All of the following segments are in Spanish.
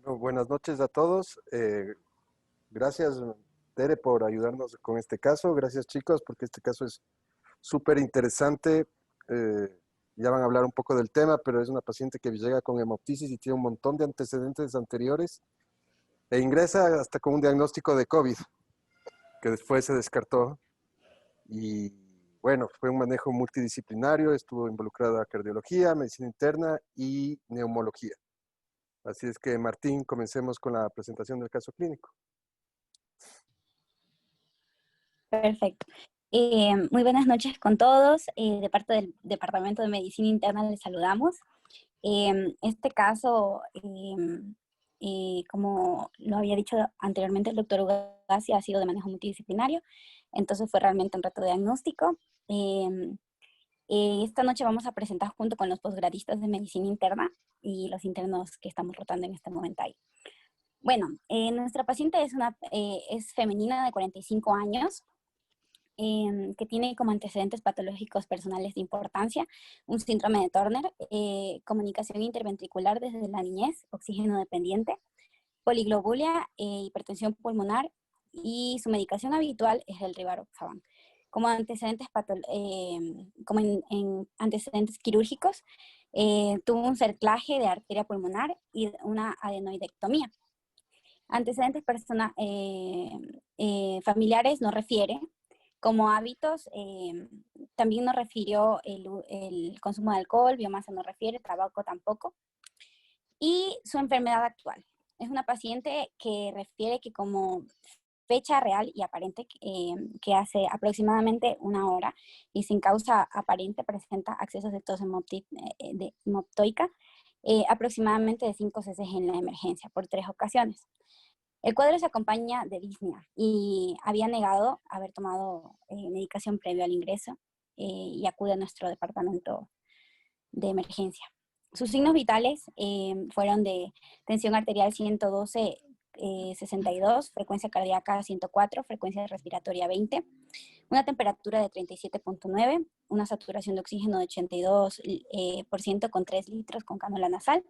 Buenas noches a todos. Gracias, Tere, por ayudarnos con este caso. Gracias, chicos, porque este caso es súper interesante. Eh, ya van a hablar un poco del tema, pero es una paciente que llega con hemoptisis y tiene un montón de antecedentes anteriores e ingresa hasta con un diagnóstico de COVID, que después se descartó. Y bueno, fue un manejo multidisciplinario, estuvo involucrada cardiología, medicina interna y neumología. Así es que, Martín, comencemos con la presentación del caso clínico. Perfecto. Muy buenas noches con todos. De parte del Departamento de Medicina Interna les saludamos. Este caso, como lo había dicho anteriormente el doctor Ugasi, ha sido de manejo multidisciplinario, entonces fue realmente un reto diagnóstico. Esta noche vamos a presentar junto con los posgradistas de Medicina Interna y los internos que estamos rotando en este momento ahí. Bueno, nuestra paciente es femenina de 45 años, que tiene como antecedentes patológicos personales de importancia un síndrome de Turner, comunicación interventricular desde la niñez, oxígeno dependiente, poliglobulia, hipertensión pulmonar, y su medicación habitual es el rivaroxaban. Como antecedentes, en antecedentes quirúrgicos, tuvo un cerclaje de arteria pulmonar y una adenoidectomía. Antecedentes familiares no refiere. Como hábitos, también nos refirió el consumo de alcohol, biomasa no refiere, tabaco tampoco. Y su enfermedad actual. Es una paciente que refiere que como fecha real y aparente, que hace aproximadamente 1 hora y sin causa aparente presenta accesos de tos hemoptoica, aproximadamente de 5 cc en la emergencia por 3 ocasiones. El cuadro se acompaña de disnea y había negado haber tomado medicación previo al ingreso y acude a nuestro departamento de emergencia. Sus signos vitales fueron de tensión arterial 112, 62, frecuencia cardíaca 104, frecuencia respiratoria 20, una temperatura de 37.9, una saturación de oxígeno de 82% con 3 litros con cánula nasal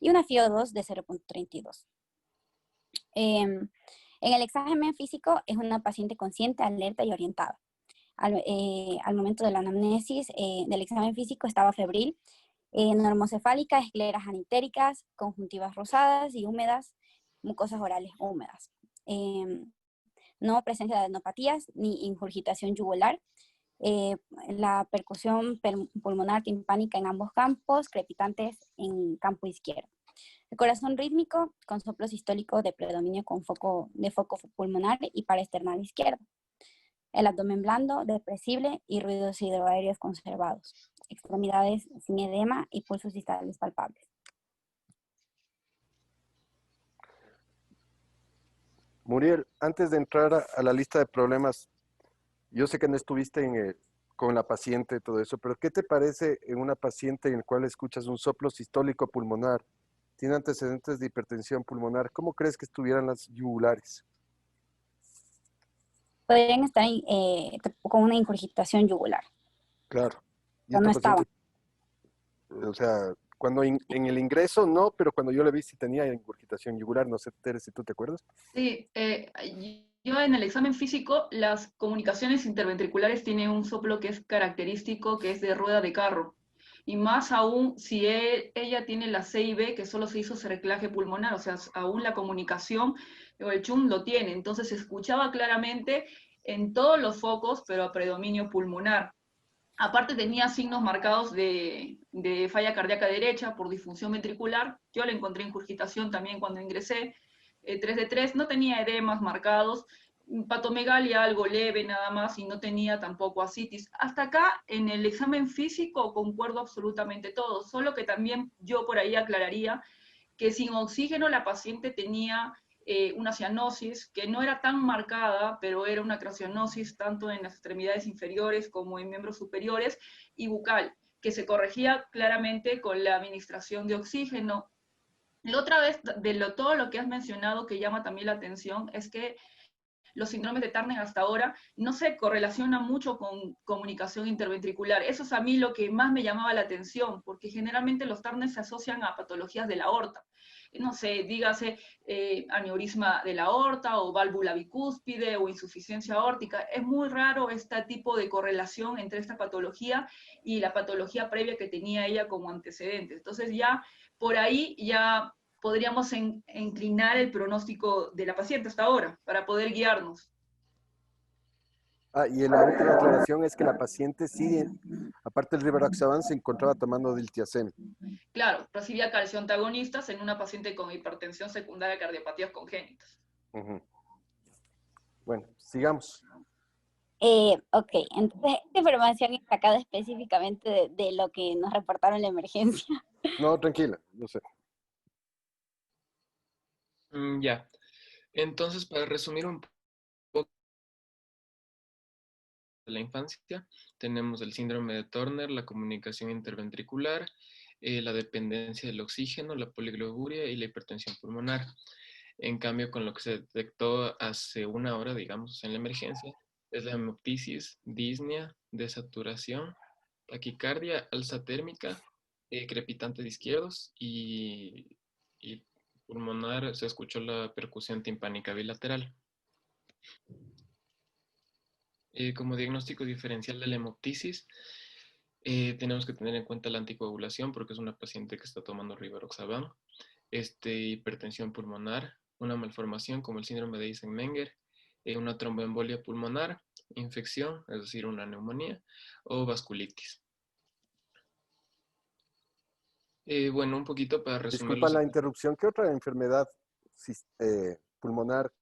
y una FiO2 de 0.32. En el examen físico es una paciente consciente, alerta y orientada. Al momento de la anamnesis del examen físico estaba febril, normocefálica, escleras anitéricas, conjuntivas rosadas y húmedas, mucosas orales húmedas. No presencia de adenopatías ni ingurgitación yugular. La percusión pulmonar timpánica en ambos campos, crepitantes en campo izquierdo. El corazón rítmico con soplo sistólico de predominio de foco pulmonar y paraesternal izquierdo. El abdomen blando, depresible y ruidos hidroaéreos conservados. Extremidades sin edema y pulsos distales palpables. Muriel, antes de entrar a la lista de problemas, yo sé que no estuviste con la paciente y todo eso, pero ¿qué te parece en una paciente en la cual escuchas un soplo sistólico pulmonar, tiene antecedentes de hipertensión pulmonar? ¿Cómo crees que estuvieran las yugulares? Podrían estar con una ingurgitación yugular, Claro. Y pero esta no paciente, estaban. o sea, cuando en el ingreso no, pero cuando yo le vi sí tenía ingurgitación yugular, no sé, Tere, si tú te acuerdas. Sí, yo en el examen físico, las comunicaciones interventriculares tienen un soplo que es característico, que es de rueda de carro. Y más aún si ella tiene la CIB, que solo se hizo cerclaje pulmonar, o sea, aún la comunicación o el CHUM lo tiene. Entonces se escuchaba claramente en todos los focos, pero a predominio pulmonar. Aparte tenía signos marcados de falla cardíaca derecha por disfunción ventricular. Yo le encontré ingurgitación también cuando ingresé. 3 de 3, no tenía edemas marcados, patomegalia algo leve nada más y no tenía tampoco ascitis. Hasta acá en el examen físico concuerdo absolutamente todo, solo que también yo por ahí aclararía que sin oxígeno la paciente tenía una cianosis que no era tan marcada, pero era una cianosis tanto en las extremidades inferiores como en miembros superiores y bucal, que se corregía claramente con la administración de oxígeno. La otra vez, todo lo que has mencionado que llama también la atención es que los síndromes de Turner hasta ahora no se correlaciona mucho con comunicación interventricular. Eso es a mí lo que más me llamaba la atención, porque generalmente los Turner se asocian a patologías de la aorta. No sé, dígase aneurisma de la aorta o válvula bicúspide o insuficiencia aórtica. Es muy raro este tipo de correlación entre esta patología y la patología previa que tenía ella como antecedente. Entonces ya por ahí ya podríamos inclinar el pronóstico de la paciente hasta ahora para poder guiarnos. Ah, y la última aclaración es que la paciente sí, aparte del Rivaroxaban, se encontraba tomando diltiazem. Claro, recibía calcio antagonistas en una paciente con hipertensión secundaria cardiopatías congénitas. Ujú. Bueno, sigamos. Ok, entonces esta información es sacada específicamente de lo que nos reportaron en la emergencia. No, tranquila, yo sé. Ya. Entonces, para resumir un poco de la infancia, tenemos el síndrome de Turner, la comunicación interventricular, la dependencia del oxígeno, la poligloburia y la hipertensión pulmonar. En cambio, con lo que se detectó hace una hora, digamos, en la emergencia, es la hemoptisis, disnea, desaturación, taquicardia, alza térmica, crepitante de izquierdos y pulmonar, se escuchó la percusión timpánica bilateral. Como diagnóstico diferencial de la hemoptisis, tenemos que tener en cuenta la anticoagulación porque es una paciente que está tomando Rivaroxaban, hipertensión pulmonar, una malformación como el síndrome de Eisenmenger, una tromboembolia pulmonar, infección, es decir, una neumonía, o vasculitis. Bueno, un poquito para resumir Disculpa la interrupción. ¿Qué otra enfermedad pulmonar?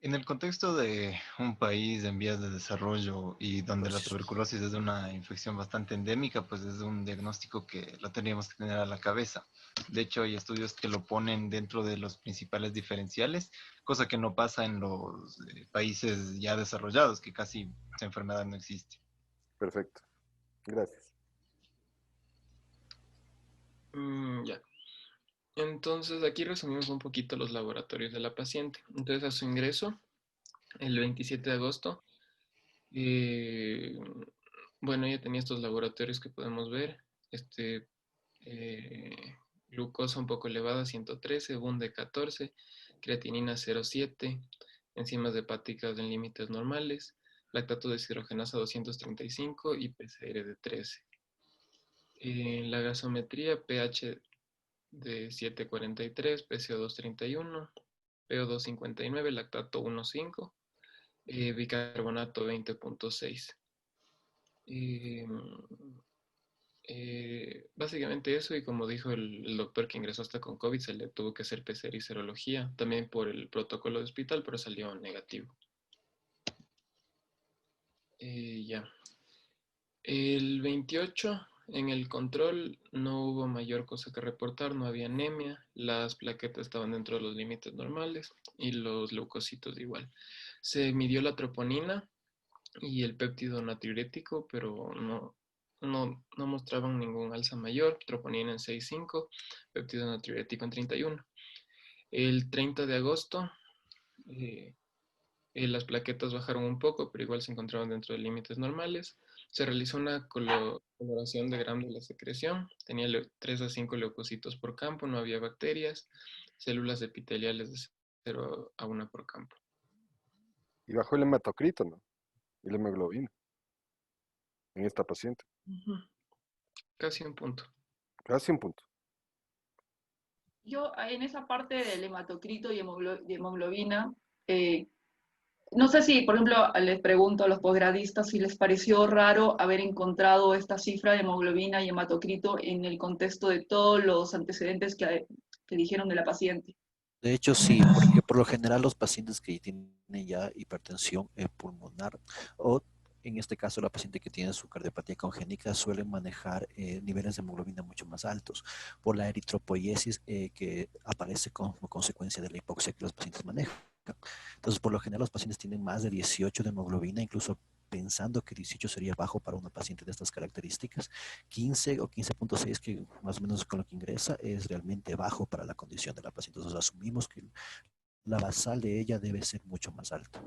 En el contexto de un país en vías de desarrollo y donde la tuberculosis es una infección bastante endémica, pues es un diagnóstico que lo tendríamos que tener a la cabeza. De hecho, hay estudios que lo ponen dentro de los principales diferenciales, cosa que no pasa en los países ya desarrollados, que casi esa enfermedad no existe. Perfecto. Gracias. Ya. Entonces, aquí resumimos un poquito los laboratorios de la paciente. Entonces, a su ingreso, el 27 de agosto, bueno, ella tenía estos laboratorios que podemos ver. Eh, Glucosa un poco elevada, 113, BUN de 14, creatinina 0,7, enzimas hepáticas en límites normales, lactato deshidrogenasa 235 y PCR de 13. La gasometría, pH de 7,43, PCO 2,31, PO 2,59, lactato 1,5, bicarbonato 20,6. Básicamente eso, y como dijo el doctor que ingresó hasta con COVID, se le tuvo que hacer PCR y serología, también por el protocolo de hospital, pero salió negativo. Ya. El 28, en el control, no hubo mayor cosa que reportar, no había anemia, las plaquetas estaban dentro de los límites normales y los leucocitos igual. Se midió la troponina y el péptido natriurético, pero no mostraban ningún alza mayor, troponina en 6,5, péptido natriurético en 31. El 30 de agosto, las plaquetas bajaron un poco, pero igual se encontraban dentro de límites normales. Se realizó una coloración de Gram de la secreción, tenía 3 a 5 leucocitos por campo, no había bacterias, células epiteliales de 0 a 1 por campo. Y bajó el hematocrito, ¿no? Y la hemoglobina en esta paciente. Casi un punto. Casi un punto. Yo en esa parte del hematocrito y hemoglobina, no sé si, por ejemplo, les pregunto a los posgradistas si les pareció raro haber encontrado esta cifra de hemoglobina y hematocrito en el contexto de todos los antecedentes que dijeron de la paciente. De hecho, sí, porque por lo general los pacientes que tienen ya hipertensión pulmonar o en este caso la paciente que tiene su cardiopatía congénita suelen manejar niveles de hemoglobina mucho más altos por la eritropoiesis que aparece como consecuencia de la hipoxia que los pacientes manejan. Entonces, por lo general los pacientes tienen más de 18 de hemoglobina, incluso pensando que 18 sería bajo para una paciente de estas características. 15 o 15,6, que más o menos con lo que ingresa, es realmente bajo para la condición de la paciente. Entonces asumimos que la basal de ella debe ser mucho más alta.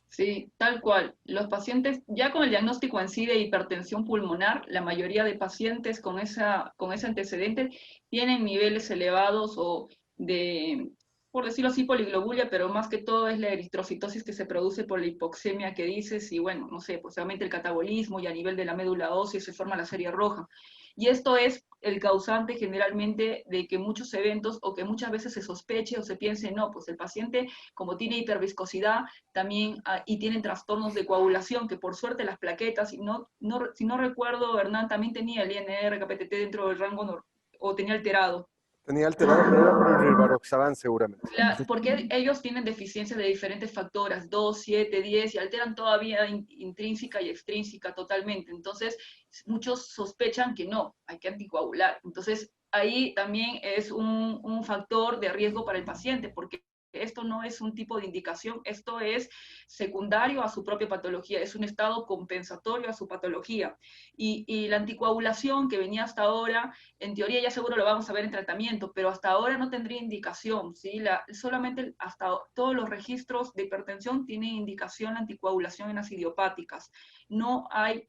Sí, tal cual. Los pacientes, ya con el diagnóstico en sí de hipertensión pulmonar, la mayoría de pacientes con ese antecedente tienen niveles elevados o de, por decirlo así, poliglobulia, pero más que todo es la eritrocitosis que se produce por la hipoxemia que dices, y bueno, no sé, pues obviamente el catabolismo y a nivel de la médula ósea se forma la serie roja. Y esto es el causante generalmente de que muchos eventos o que muchas veces se sospeche o se piense, no, pues el paciente como tiene hiperviscosidad, también y tienen trastornos de coagulación, que por suerte las plaquetas, si no recuerdo, Hernán también tenía el INR, KPTT dentro del rango o tenía alterado. Tenía alterado, pero era por el rivaroxaban seguramente. Porque ellos tienen deficiencias de diferentes factores, 2, 7, 10, y alteran todavía intrínseca y extrínseca totalmente. Entonces, muchos sospechan que no, hay que anticoagular. Entonces, ahí también es un factor de riesgo para el paciente, porque esto no es un tipo de indicación, esto es secundario a su propia patología, es un estado compensatorio a su patología. Y la anticoagulación que venía hasta ahora, en teoría ya seguro lo vamos a ver en tratamiento, pero hasta ahora no tendría indicación, ¿sí? Solamente hasta todos los registros de hipertensión tienen indicación anticoagulación en las idiopáticas. No hay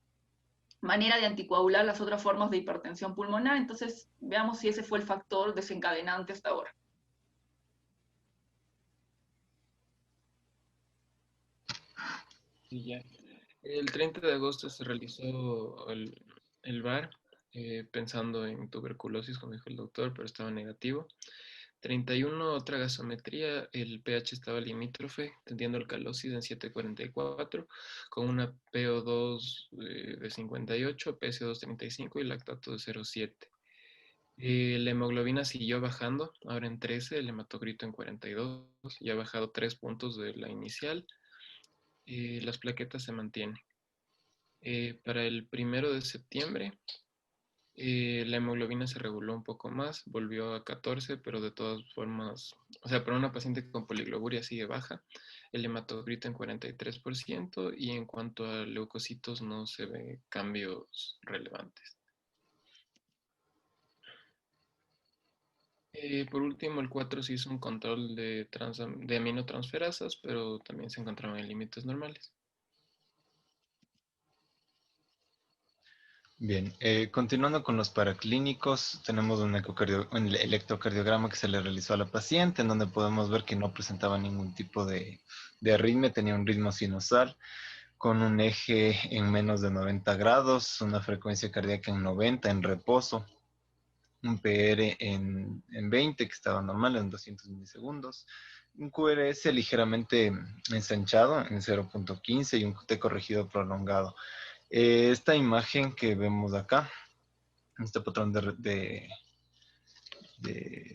manera de anticoagular las otras formas de hipertensión pulmonar, entonces veamos si ese fue el factor desencadenante hasta ahora. Y ya. El 30 de agosto se realizó el VAR, pensando en tuberculosis, como dijo el doctor, pero estaba negativo. 31, otra gasometría, el pH estaba limítrofe, tendiendo alcalosis en 7,44, con una PO2 de 58, PSO2 35 y lactato de 0,7. La hemoglobina siguió bajando, ahora en 13, el hematocrito en 42, ya ha bajado 3 puntos de la inicial. Las plaquetas se mantienen. Para el 1 de septiembre, la hemoglobina se reguló un poco más, volvió a 14, pero de todas formas, o sea, para una paciente con poligloburia sigue baja. El hematocrito en 43% y en cuanto a leucocitos no se ven cambios relevantes. Por último, el 4 se hizo un control de aminotransferasas, pero también se encontraban en límites normales. Bien, continuando con los paraclínicos, tenemos un electrocardiograma que se le realizó a la paciente, en donde podemos ver que no presentaba ningún tipo de arritmia, tenía un ritmo sinusal con un eje en menos de 90 grados, una frecuencia cardíaca en 90 en reposo, un PR en 20 que estaba normal en 200 milisegundos, un QRS ligeramente ensanchado en 0,15 y un QT corregido prolongado. Esta imagen que vemos acá, este patrón de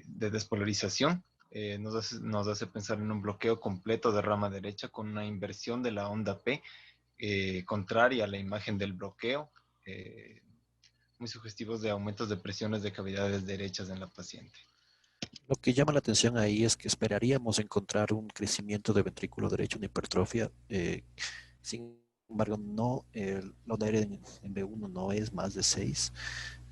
despolarización, nos hace pensar en un bloqueo completo de rama derecha con una inversión de la onda P contraria a la imagen del bloqueo, muy sugestivos de aumentos de presiones de cavidades derechas en la paciente. Lo que llama la atención ahí es que esperaríamos encontrar un crecimiento de ventrículo derecho, una hipertrofia. Sin embargo, no, la ODR en B1 no es más de 6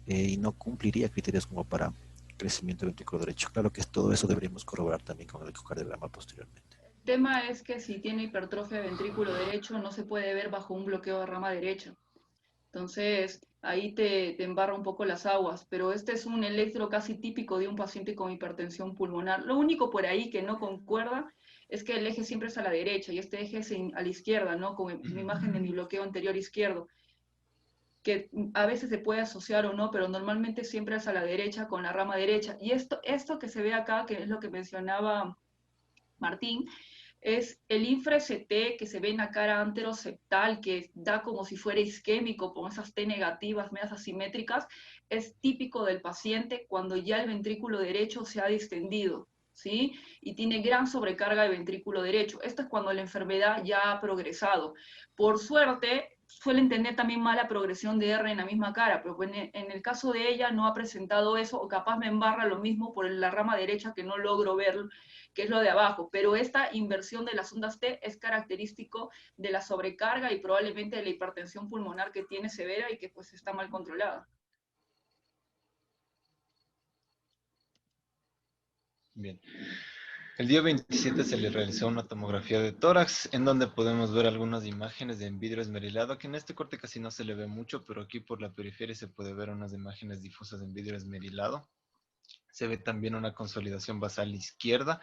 y no cumpliría criterios como para crecimiento de ventrículo derecho. Claro que todo eso deberíamos corroborar también con el ecocardiograma posteriormente. El tema es que si tiene hipertrofia de ventrículo derecho no se puede ver bajo un bloqueo de rama derecha. Entonces, ahí te embarra un poco las aguas, pero este es un electro casi típico de un paciente con hipertensión pulmonar. Lo único por ahí que no concuerda es que el eje siempre es a la derecha y este eje es a la izquierda, ¿no? Con mi imagen de mi bloqueo anterior izquierdo, que a veces se puede asociar o no, pero normalmente siempre es a la derecha con la rama derecha. Y esto que se ve acá, que es lo que mencionaba Martín, es el infra-ST que se ve en la cara anteroseptal, que da como si fuera isquémico, con esas T negativas, medias asimétricas, es típico del paciente cuando ya el ventrículo derecho se ha distendido, ¿sí? Y tiene gran sobrecarga de ventrículo derecho. Esto es cuando la enfermedad ya ha progresado. Por suerte, suelen tener también mala progresión de R en la misma cara, pero en el caso de ella no ha presentado eso, o capaz me embarra lo mismo por la rama derecha que no logro ver, que es lo de abajo, pero esta inversión de las ondas T es característico de la sobrecarga y probablemente de la hipertensión pulmonar que tiene severa y que pues está mal controlada. Bien. El día 27 se le realizó una tomografía de tórax, en donde podemos ver algunas imágenes de vidrio esmerilado, que en este corte casi no se le ve mucho, pero aquí por la periferia se puede ver unas imágenes difusas en vidrio esmerilado. Se ve también una consolidación basal izquierda.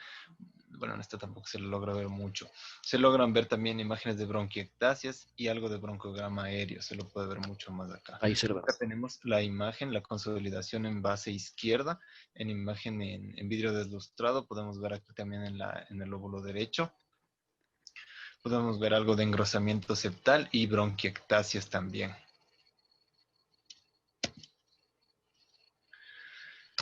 Bueno, en esta tampoco se lo logra ver mucho. Se logran ver también imágenes de bronquiectasias y algo de broncograma aéreo. Se lo puede ver mucho más acá. Ahí se lo Acá tenemos la imagen, la consolidación en base izquierda, en imagen en vidrio deslustrado. Podemos ver aquí también en el lóbulo derecho. Podemos ver algo de engrosamiento septal y bronquiectasias también.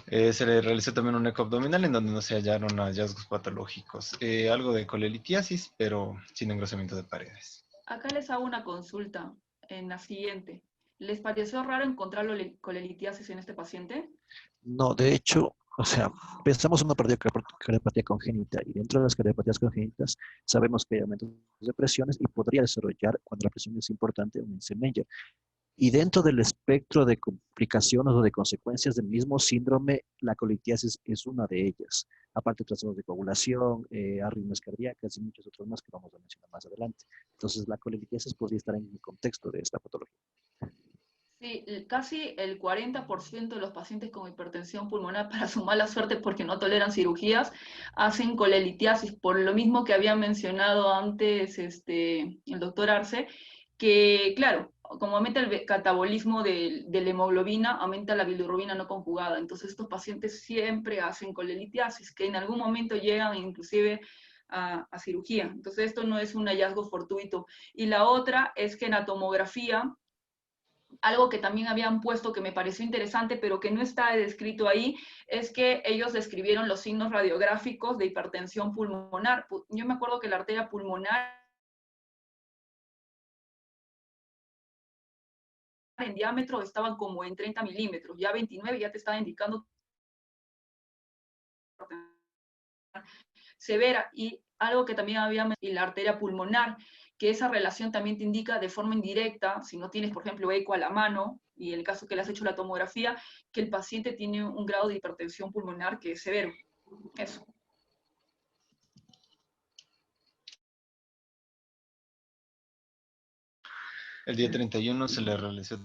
Se le realizó también un eco abdominal en donde no se hallaron hallazgos patológicos. Algo de colelitiasis, pero sin engrosamiento de paredes. Acá les hago una consulta en la siguiente. ¿Les pareció raro encontrar colelitiasis en este paciente? No, de hecho, o sea, pensamos en una cardiopatía congénita y dentro de las cardiopatías congénitas sabemos que hay aumentos de presiones y podría desarrollar, cuando la presión es importante, un Eisenmenger. Y dentro del espectro de complicaciones o de consecuencias del mismo síndrome, la colitiasis es una de ellas. Aparte de trastornos de coagulación, arritmias cardíacas y muchos otros más que vamos a mencionar más adelante. Entonces, la colitiasis podría estar en el contexto de esta patología. Sí, casi el 40% de los pacientes con hipertensión pulmonar, para su mala suerte porque no toleran cirugías, hacen colelitiasis, por lo mismo que había mencionado antes el doctor Arce, que claro, como aumenta el catabolismo de la hemoglobina, aumenta la bilirrubina no conjugada. Entonces estos pacientes siempre hacen colelitiasis, que en algún momento llegan inclusive a cirugía. Entonces esto no es un hallazgo fortuito. Y la otra es que en la tomografía, algo que también habían puesto que me pareció interesante, pero que no está descrito ahí, es que ellos describieron los signos radiográficos de hipertensión pulmonar. Yo me acuerdo que la arteria pulmonar en diámetro estaban como en 30 milímetros, ya 29 ya te estaba indicando severa. Y algo que también había mencionado, y la arteria pulmonar, que esa relación también te indica de forma indirecta, si no tienes, por ejemplo, eco a la mano, y en el caso que le has hecho la tomografía, que el paciente tiene un grado de hipertensión pulmonar que es severo. Eso. El día 31 se le realizó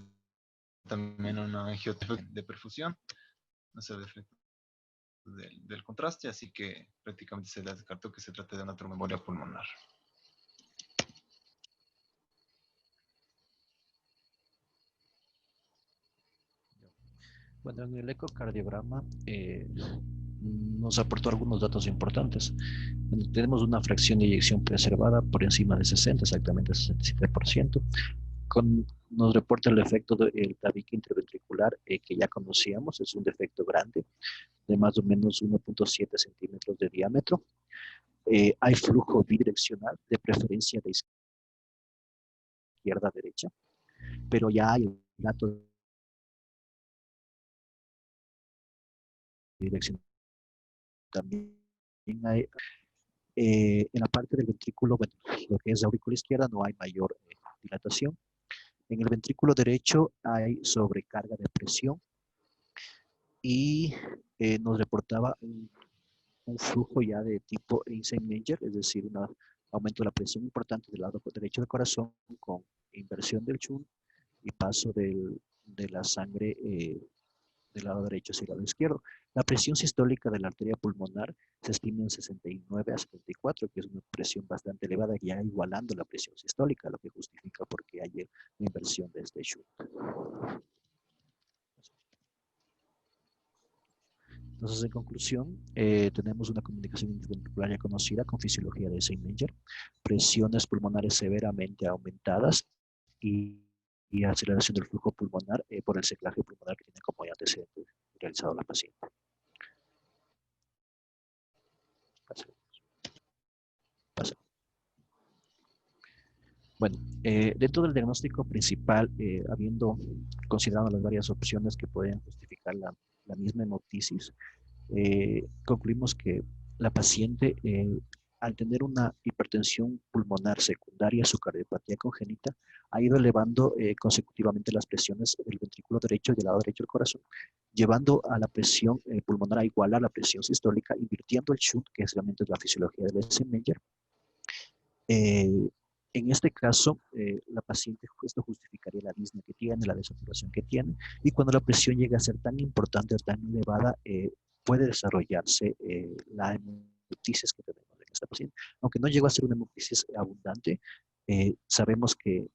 también una angioterapia de perfusión. No se ve efecto del contraste, así que prácticamente se descartó que se trate de una tromboembolia pulmonar. Bueno, en el ecocardiograma nos aportó algunos datos importantes. Bueno, tenemos una fracción de eyección preservada por encima de 60, exactamente 67%. Nos reporta el efecto del tabique interventricular que ya conocíamos, es un defecto grande de más o menos 1.7 centímetros de diámetro. Hay flujo bidireccional, de preferencia de izquierda a derecha, pero ya hay el dato de dirección. También hay, en la parte del ventrículo, bueno, lo que es la aurícula izquierda, no hay mayor dilatación. En el ventrículo derecho hay sobrecarga de presión y nos reportaba un flujo ya de tipo Eisenmenger, es decir, un aumento de la presión importante del lado derecho del corazón con inversión del shunt y paso de la sangre del lado derecho hacia el lado izquierdo. La presión sistólica de la arteria pulmonar se estima en 69 a 74, que es una presión bastante elevada, ya igualando la presión sistólica, lo que justifica por qué hay la inversión de este shunt. Entonces, en conclusión, tenemos una comunicación interventricular ya conocida con fisiología de Eisenmenger, presiones pulmonares severamente aumentadas y aceleración del flujo pulmonar por el seclaje pulmonar que tiene como antecedente realizado la paciente. Bueno, dentro del diagnóstico principal, habiendo considerado las varias opciones que pueden justificar la misma hemoptisis, concluimos que la paciente, al tener una hipertensión pulmonar secundaria a su cardiopatía congénita, ha ido elevando consecutivamente las presiones del ventrículo derecho y del lado derecho del corazón, llevando a la presión pulmonar a igualar la presión sistólica, invirtiendo el shunt, que es realmente la fisiología del Eisenmenger. En este caso, la paciente, esto justificaría la disnea que tiene, la desaturación que tiene, y cuando la presión llega a ser tan importante o tan elevada, puede desarrollarse la hemoptisis que tenemos en esta paciente. Aunque no llegó a ser una hemoptisis abundante, sabemos que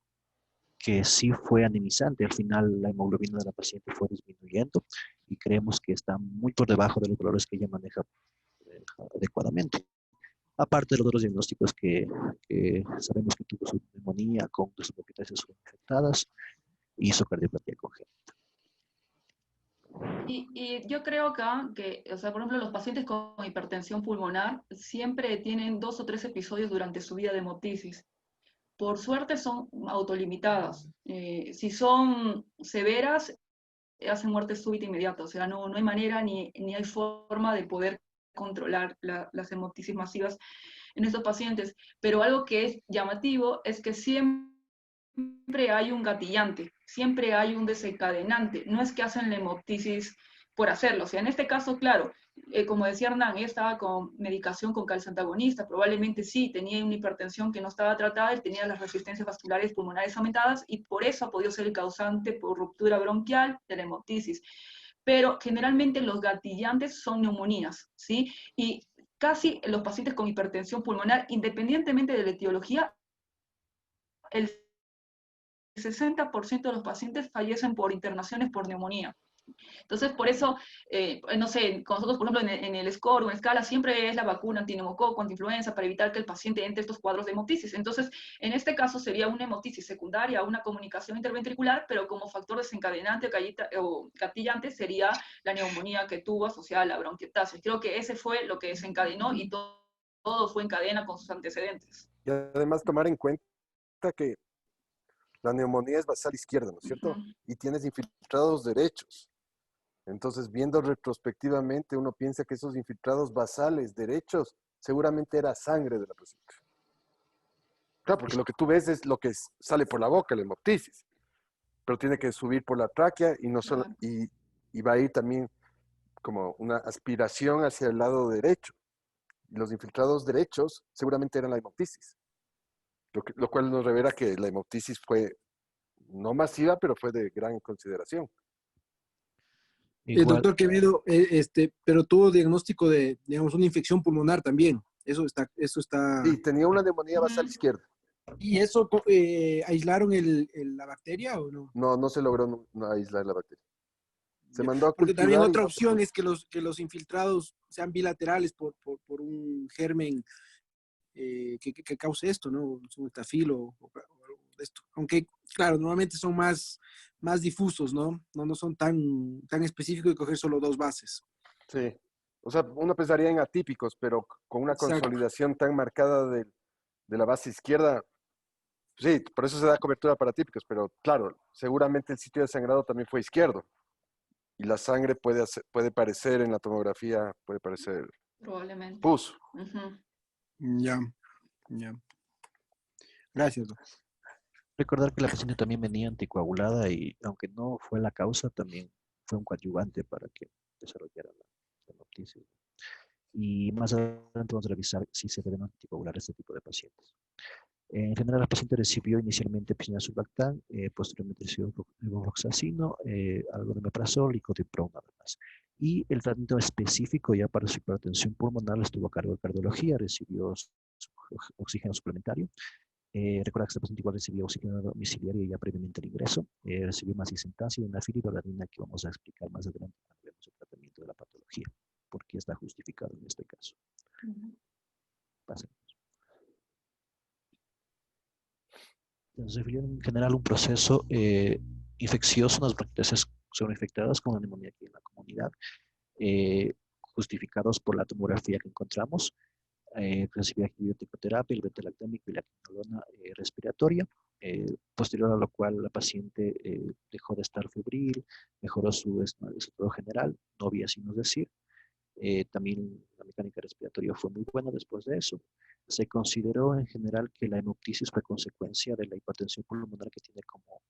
sí fue anemizante. Al final, la hemoglobina de la paciente fue disminuyendo y creemos que está muy por debajo de los valores que ella maneja adecuadamente. Aparte de los otros diagnósticos que sabemos que tuvo su neumonía con sus epitasias infectadas y su cardiopatía congénita. Y yo creo acá que, o sea, por ejemplo, los pacientes con hipertensión pulmonar siempre tienen 2 o 3 episodios durante su vida de hemoptisis. Por suerte son autolimitadas. Si son severas, hacen muerte súbita inmediata. O sea, no hay manera ni hay forma de poder controlar las hemoptisis masivas en estos pacientes. Pero algo que es llamativo es que siempre hay un gatillante, siempre hay un desencadenante. No es que hacen la hemoptisis por hacerlo. O sea, en este caso, claro, como decía Hernán, ella estaba con medicación con calcio antagonista, probablemente sí, tenía una hipertensión que no estaba tratada, él tenía las resistencias vasculares pulmonares aumentadas y por eso ha podido ser el causante por ruptura bronquial de la hemoptisis. Pero generalmente los gatillantes son neumonías, ¿sí? Y casi los pacientes con hipertensión pulmonar, independientemente de la etiología, el 60% de los pacientes fallecen por internaciones por neumonía. Entonces, por eso, no sé, con nosotros, por ejemplo, en el score o en escala, siempre es la vacuna antineumococo, antiinfluenza, para evitar que el paciente entre estos cuadros de hemoptisis. Entonces, en este caso sería una hemoptisis secundaria, una comunicación interventricular, pero como factor desencadenante o gatillante sería la neumonía que tuvo asociada a la bronquiectasis. Creo que ese fue lo que desencadenó y todo fue en cadena con sus antecedentes. Y además tomar en cuenta que la neumonía es basal izquierda, ¿no es cierto? Y tienes infiltrados derechos. Entonces, viendo retrospectivamente, uno piensa que esos infiltrados basales derechos seguramente era sangre de la paciente. Claro, porque lo que tú ves es lo que sale por la boca, la hemoptisis, pero tiene que subir por la tráquea y, no solo, y va a ir también como una aspiración hacia el lado derecho. Y los infiltrados derechos seguramente eran la hemoptisis, lo cual nos revela que la hemoptisis fue no masiva, pero fue de gran consideración. El doctor Quevedo, pero tuvo diagnóstico de, digamos, una infección pulmonar también. Eso está. Sí, tenía una neumonía basal izquierda. ¿Y eso aislaron la bacteria o no? No se logró aislar la bacteria. Se mandó a Porque cultivar. también otra opción es que los infiltrados sean bilaterales por un germen que cause esto, ¿no? Un estafilo o algo de esto. Aunque, claro, normalmente son más difusos, ¿no? No son tan específicos de coger solo 2 bases. Sí. O sea, uno pensaría en atípicos, pero con una consolidación tan marcada de la base izquierda, sí, por eso se da cobertura para atípicos, pero claro, seguramente el sitio de sangrado también fue izquierdo. Y la sangre puede parecer en la tomografía, puede parecer probablemente pus. Ya. Gracias, doctor. Recordar que la paciente también venía anticoagulada y aunque no fue la causa, también fue un coadyuvante para que desarrollara la hemoptisis. Y más adelante vamos a revisar si se deben anticoagular este tipo de pacientes. En general, la paciente recibió inicialmente piscina subbactam, posteriormente recibió levofloxacino, algo de omeprazol y cotripron nada más. Y el tratamiento específico ya para su hipertensión pulmonar estuvo a cargo de cardiología, recibió oxígeno suplementario. Recuerda que esta paciente igual recibió oxígeno domiciliario ya previamente al ingreso, recibió macicentasa y una filidoradina que vamos a explicar más adelante cuando vemos el tratamiento de la patología, porque está justificado en este caso. Pasemos. Entonces, se refirió en general un proceso infeccioso, unas bronquiectasias son infectadas con la neumonía aquí en la comunidad, justificados por la tomografía que encontramos. Recibía antibiótico-terapia, el beta-lactámico y la quinolona respiratoria, posterior a lo cual la paciente dejó de estar febril, mejoró su estado general, no había signos de SIR. También la mecánica respiratoria fue muy buena después de eso. Se consideró en general que la hemoptisis fue consecuencia de la hipertensión pulmonar que tiene como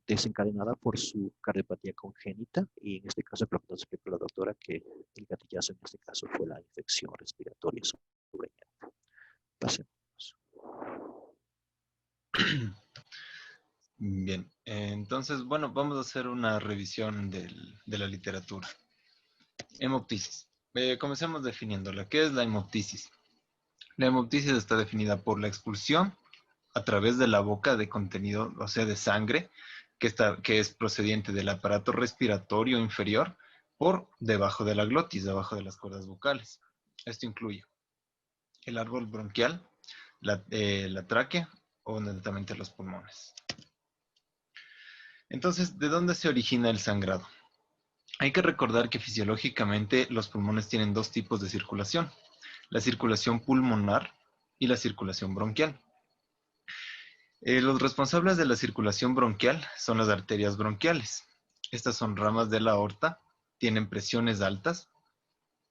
desencadenada por su cardiopatía congénita, y en este caso, lo que nos explicó la doctora, que el gatillazo en este caso fue la infección respiratoria sobreñata. Pasemos. Bien, entonces, bueno, vamos a hacer una revisión de la literatura. Hemoptisis. Comencemos definiéndola. ¿Qué es la hemoptisis? La hemoptisis está definida por la expulsión a través de la boca de contenido, o sea, de sangre, que es procediente del aparato respiratorio inferior por debajo de la glotis, debajo de las cuerdas vocales. Esto incluye el árbol bronquial, la tráquea o netamente los pulmones. Entonces, ¿de dónde se origina el sangrado? Hay que recordar que fisiológicamente los pulmones tienen dos tipos de circulación: la circulación pulmonar y la circulación bronquial. Los responsables de la circulación bronquial son las arterias bronquiales. Estas son ramas de la aorta, tienen presiones altas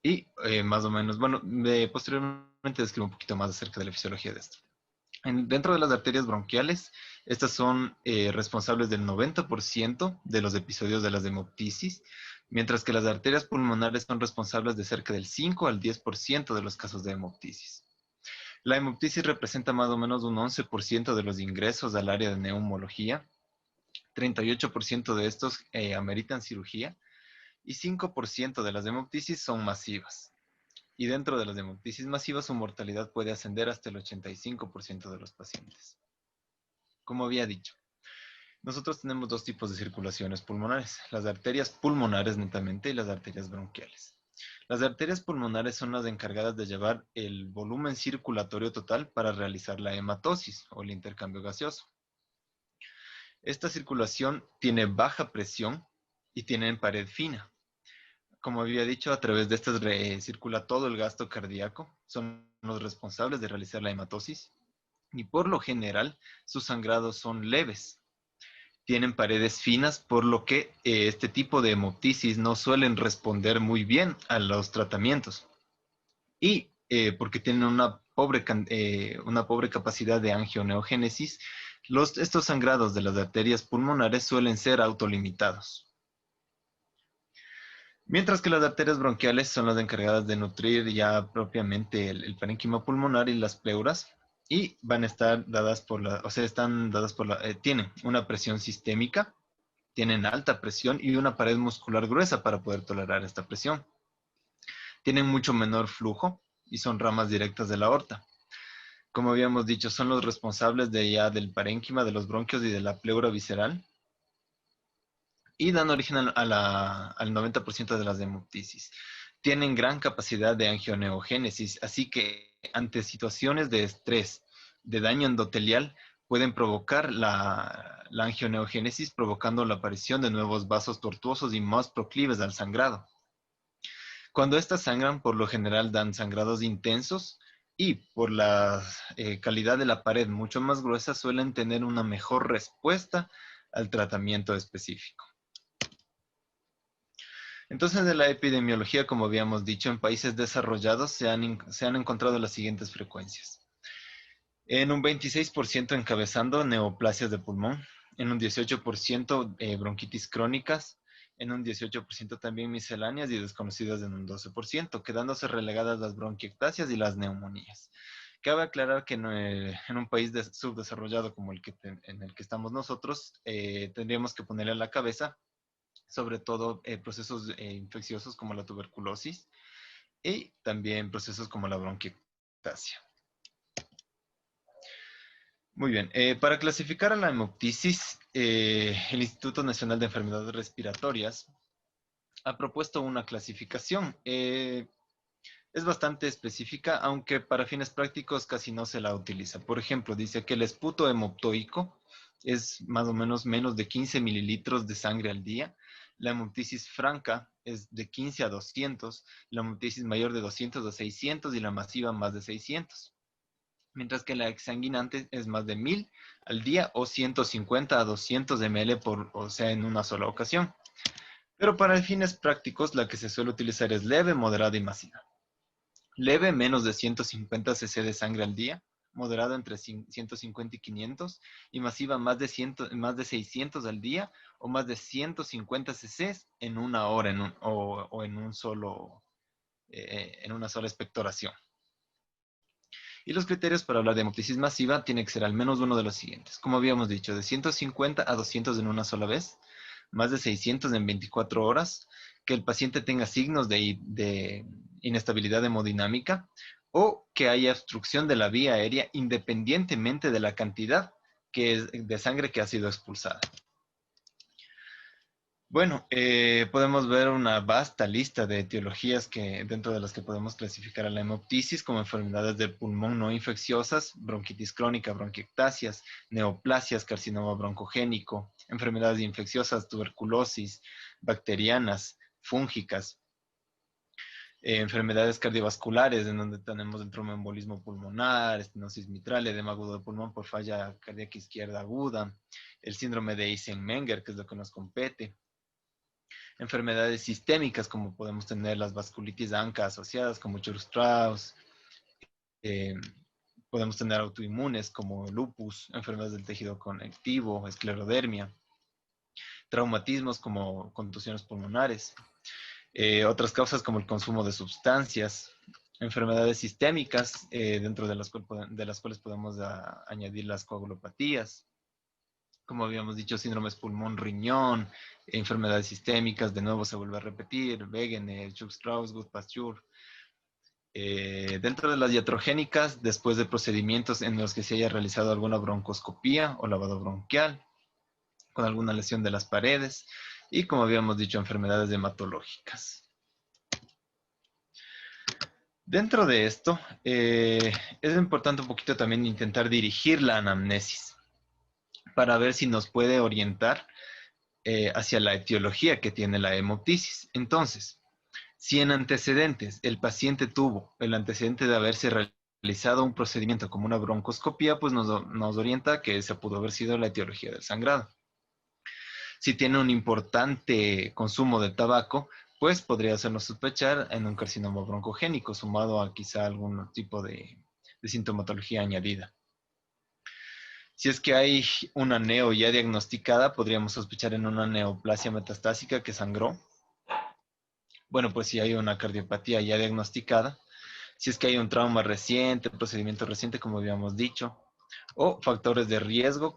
y más o menos, bueno, posteriormente describo un poquito más acerca de la fisiología de esto. Dentro de las arterias bronquiales, estas son responsables del 90% de los episodios de las hemoptisis, mientras que las arterias pulmonares son responsables de cerca del 5 al 10% de los casos de hemoptisis. La hemoptisis representa más o menos un 11% de los ingresos al área de neumología, 38% de estos ameritan cirugía y 5% de las hemoptisis son masivas. Y dentro de las hemoptisis masivas, su mortalidad puede ascender hasta el 85% de los pacientes. Como había dicho, nosotros tenemos dos tipos de circulaciones pulmonares: las arterias pulmonares netamente y las arterias bronquiales. Las arterias pulmonares son las encargadas de llevar el volumen circulatorio total para realizar la hematosis o el intercambio gaseoso. Esta circulación tiene baja presión y tiene pared fina. Como había dicho, a través de estas circula todo el gasto cardíaco, son los responsables de realizar la hematosis y por lo general sus sangrados son leves. Tienen paredes finas, por lo que este tipo de hemoptisis no suelen responder muy bien a los tratamientos. Y porque tienen una pobre capacidad de angioneogénesis, estos sangrados de las arterias pulmonares suelen ser autolimitados. Mientras que las arterias bronquiales son las encargadas de nutrir ya propiamente el parénquima pulmonar y las pleuras, y van a estar dadas tienen una presión sistémica, tienen alta presión y una pared muscular gruesa para poder tolerar esta presión. Tienen mucho menor flujo y son ramas directas de la aorta. Como habíamos dicho, son los responsables del parénquima, de los bronquios y de la pleura visceral, y dan origen al 90% de las hemoptisis. Tienen gran capacidad de angioneogénesis, así que ante situaciones de estrés, de daño endotelial, pueden provocar la angioneogénesis, provocando la aparición de nuevos vasos tortuosos y más proclives al sangrado. Cuando estas sangran, por lo general dan sangrados intensos, y por la calidad de la pared mucho más gruesa, suelen tener una mejor respuesta al tratamiento específico. Entonces, de la epidemiología, como habíamos dicho, en países desarrollados se han encontrado las siguientes frecuencias. En un 26% encabezando neoplasias de pulmón, en un 18% bronquitis crónicas, en un 18% también misceláneas y desconocidas en un 12%, quedándose relegadas las bronquiectasias y las neumonías. Cabe aclarar que en un país subdesarrollado como en el que estamos nosotros, tendríamos que ponerle a la cabeza sobre todo procesos infecciosos como la tuberculosis y también procesos como la bronquiectasia. Muy bien, para clasificar a la hemoptisis, el Instituto Nacional de Enfermedades Respiratorias ha propuesto una clasificación. Es bastante específica, aunque para fines prácticos casi no se la utiliza. Por ejemplo, dice que el esputo hemoptoico es más o menos de 15 mililitros de sangre al día. La hemoptisis franca es de 15 a 200, la hemoptisis mayor de 200 a 600 y la masiva más de 600. Mientras que la exsanguinante es más de 1000 al día o 150 a 200 ml en una sola ocasión. Pero para fines prácticos, la que se suele utilizar es leve, moderada y masiva. Leve, menos de 150 cc de sangre al día. moderado entre 150 y 500, y masiva más de 600 al día, o más de 150 cc en una hora o en una sola expectoración. Y los criterios para hablar de hemoptisis masiva tiene que ser al menos uno de los siguientes. Como habíamos dicho, de 150 a 200 en una sola vez, más de 600 en 24 horas, que el paciente tenga signos de inestabilidad hemodinámica o que haya obstrucción de la vía aérea independientemente de la cantidad de sangre que ha sido expulsada. Bueno, podemos ver una vasta lista de etiologías dentro de las que podemos clasificar a la hemoptisis como enfermedades del pulmón no infecciosas, bronquitis crónica, bronquiectasias, neoplasias, carcinoma broncogénico, enfermedades infecciosas, tuberculosis, bacterianas, fúngicas, enfermedades cardiovasculares en donde tenemos el tromboembolismo pulmonar, estenosis mitral, edema agudo de pulmón por falla cardíaca izquierda aguda, el síndrome de Eisenmenger, que es lo que nos compete. Enfermedades sistémicas, como podemos tener las vasculitis ANCA asociadas, como Church-Strauss. Podemos tener autoinmunes, como lupus, enfermedades del tejido conectivo, esclerodermia. Traumatismos, como contusiones pulmonares. Otras causas, como el consumo de sustancias. Enfermedades sistémicas, dentro de las cuales podemos añadir las coagulopatías. Como habíamos dicho, síndromes pulmón-riñón, enfermedades sistémicas, de nuevo se vuelve a repetir, Wegener, Church-Strauss, Goodpasture. Dentro de las iatrogénicas, después de procedimientos en los que se haya realizado alguna broncoscopía o lavado bronquial, con alguna lesión de las paredes, y como habíamos dicho, enfermedades hematológicas. Dentro de esto, es importante un poquito también intentar dirigir la anamnesis, para ver si nos puede orientar hacia la etiología que tiene la hemoptisis. Entonces, si en antecedentes el paciente tuvo el antecedente de haberse realizado un procedimiento como una broncoscopía, pues nos orienta que esa pudo haber sido la etiología del sangrado. Si tiene un importante consumo de tabaco, pues podría hacernos sospechar en un carcinoma broncogénico, sumado a quizá algún tipo de sintomatología añadida. Si es que hay una neo ya diagnosticada, podríamos sospechar en una neoplasia metastásica que sangró. Bueno, pues si hay una cardiopatía ya diagnosticada, si es que hay un trauma reciente, procedimiento reciente, como habíamos dicho, o factores de riesgo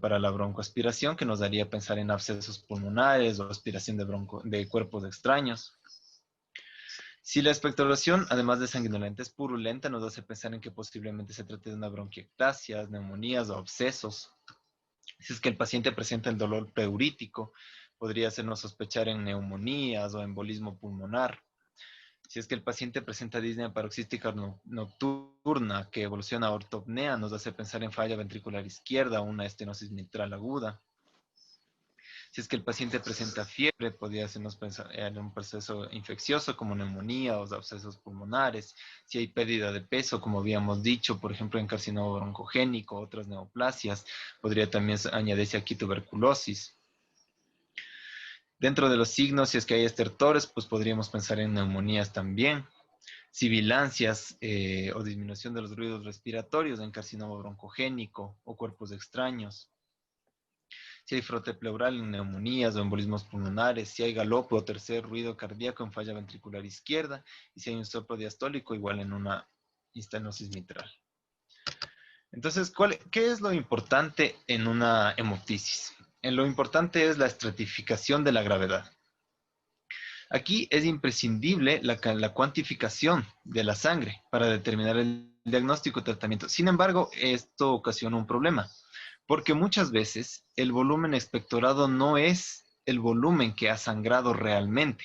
para la broncoaspiración, que nos daría pensar en abscesos pulmonares o aspiración de cuerpos extraños. Si la expectoración, además de sanguinolenta, es purulenta, nos hace pensar en que posiblemente se trate de una bronquiectasia, neumonías o abscesos. Si es que el paciente presenta el dolor pleurítico, podría hacernos sospechar en neumonías o embolismo pulmonar. Si es que el paciente presenta disnea paroxística nocturna que evoluciona a ortopnea, nos hace pensar en falla ventricular izquierda o una estenosis mitral aguda. Si es que el paciente presenta fiebre, podría hacernos pensar en un proceso infeccioso como neumonía o abscesos pulmonares. Si hay pérdida de peso, como habíamos dicho, por ejemplo en carcinoma broncogénico, otras neoplasias, podría también añadirse aquí tuberculosis. Dentro de los signos, si es que hay estertores, pues podríamos pensar en neumonías también. Sibilancias o disminución de los ruidos respiratorios en carcinoma broncogénico o cuerpos extraños. Si hay frote pleural en neumonías o embolismos pulmonares, si hay galope o tercer ruido cardíaco en falla ventricular izquierda, y si hay un soplo diastólico igual en una estenosis mitral. Entonces, ¿qué es lo importante en una hemoptisis? Lo importante es la estratificación de la gravedad. Aquí es imprescindible la cuantificación de la sangre para determinar el diagnóstico y tratamiento. Sin embargo, esto ocasiona un problema, porque muchas veces el volumen expectorado no es el volumen que ha sangrado realmente,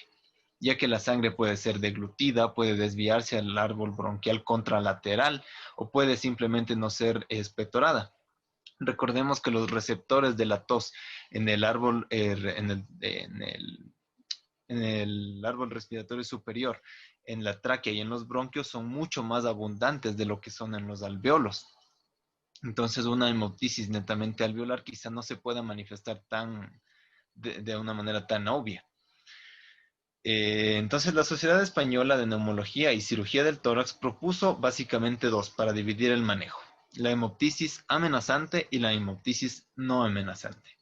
ya que la sangre puede ser deglutida, puede desviarse al árbol bronquial contralateral o puede simplemente no ser expectorada. Recordemos que los receptores de la tos en el árbol, en el árbol respiratorio superior, en la tráquea y en los bronquios son mucho más abundantes de lo que son en los alveolos. Entonces una hemoptisis netamente alveolar quizá no se pueda manifestar de una manera tan obvia. Entonces la Sociedad Española de Neumología y Cirugía del Tórax propuso básicamente dos para dividir el manejo. la hemoptisis amenazante y la hemoptisis no amenazante.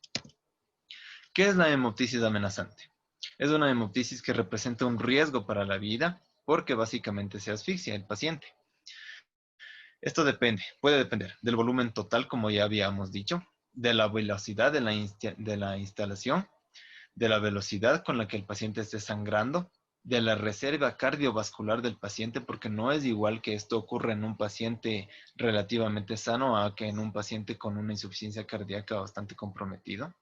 ¿Qué es la hemoptisis amenazante? Es una hemoptisis que representa un riesgo para la vida porque básicamente se asfixia el paciente. Esto puede depender del volumen total, como ya habíamos dicho, de la velocidad de la instalación, de la velocidad con la que el paciente esté sangrando, de la reserva cardiovascular del paciente, porque no es igual que esto ocurra en un paciente relativamente sano a que en un paciente con una insuficiencia cardíaca bastante comprometido,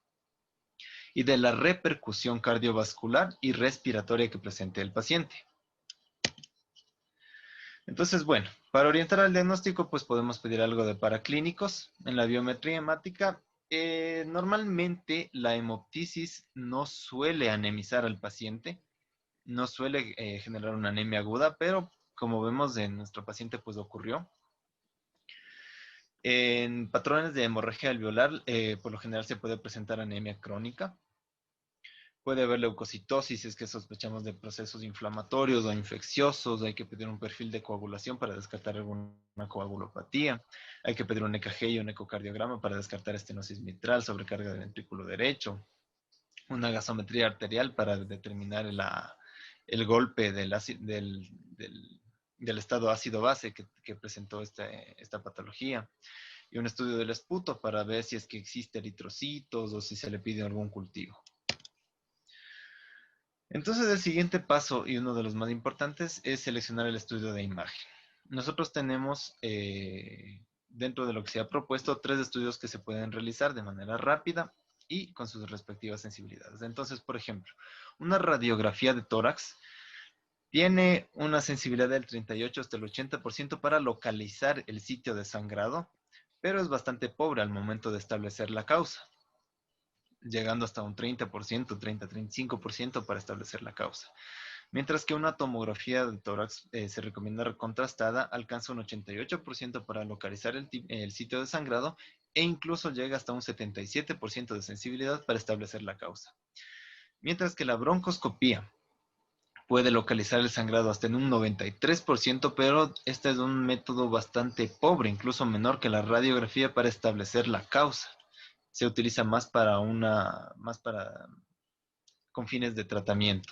y de la repercusión cardiovascular y respiratoria que presente el paciente. Entonces, bueno, para orientar al diagnóstico, pues podemos pedir algo de paraclínicos. En la biometría hemática, normalmente la hemoptisis no suele anemizar al paciente, no suele generar una anemia aguda, pero como vemos en nuestro paciente, pues ocurrió. En patrones de hemorragia alveolar, por lo general se puede presentar anemia crónica. Puede haber leucocitosis si es que sospechamos de procesos inflamatorios o infecciosos. Hay que pedir un perfil de coagulación para descartar alguna coagulopatía. Hay que pedir un EKG y un ecocardiograma para descartar estenosis mitral, sobrecarga del ventrículo derecho. Una gasometría arterial para determinar el golpe del estado ácido-base que presentó esta patología. Y un estudio del esputo para ver si es que existe eritrocitos o si se le pide algún cultivo. Entonces el siguiente paso, y uno de los más importantes, es seleccionar el estudio de imagen. Nosotros tenemos, dentro de lo que se ha propuesto, 3 estudios que se pueden realizar de manera rápida y con sus respectivas sensibilidades. Entonces, por ejemplo, una radiografía de tórax tiene una sensibilidad del 38 hasta el 80% para localizar el sitio de sangrado, pero es bastante pobre al momento de establecer la causa, llegando hasta un 30%, 30-35% para establecer la causa. Mientras que una tomografía de tórax se recomienda contrastada, alcanza un 88% para localizar el sitio de sangrado e incluso llega hasta un 77% de sensibilidad para establecer la causa. Mientras que la broncoscopía puede localizar el sangrado hasta en un 93%, pero este es un método bastante pobre, incluso menor que la radiografía para establecer la causa. Se utiliza más con fines de tratamiento.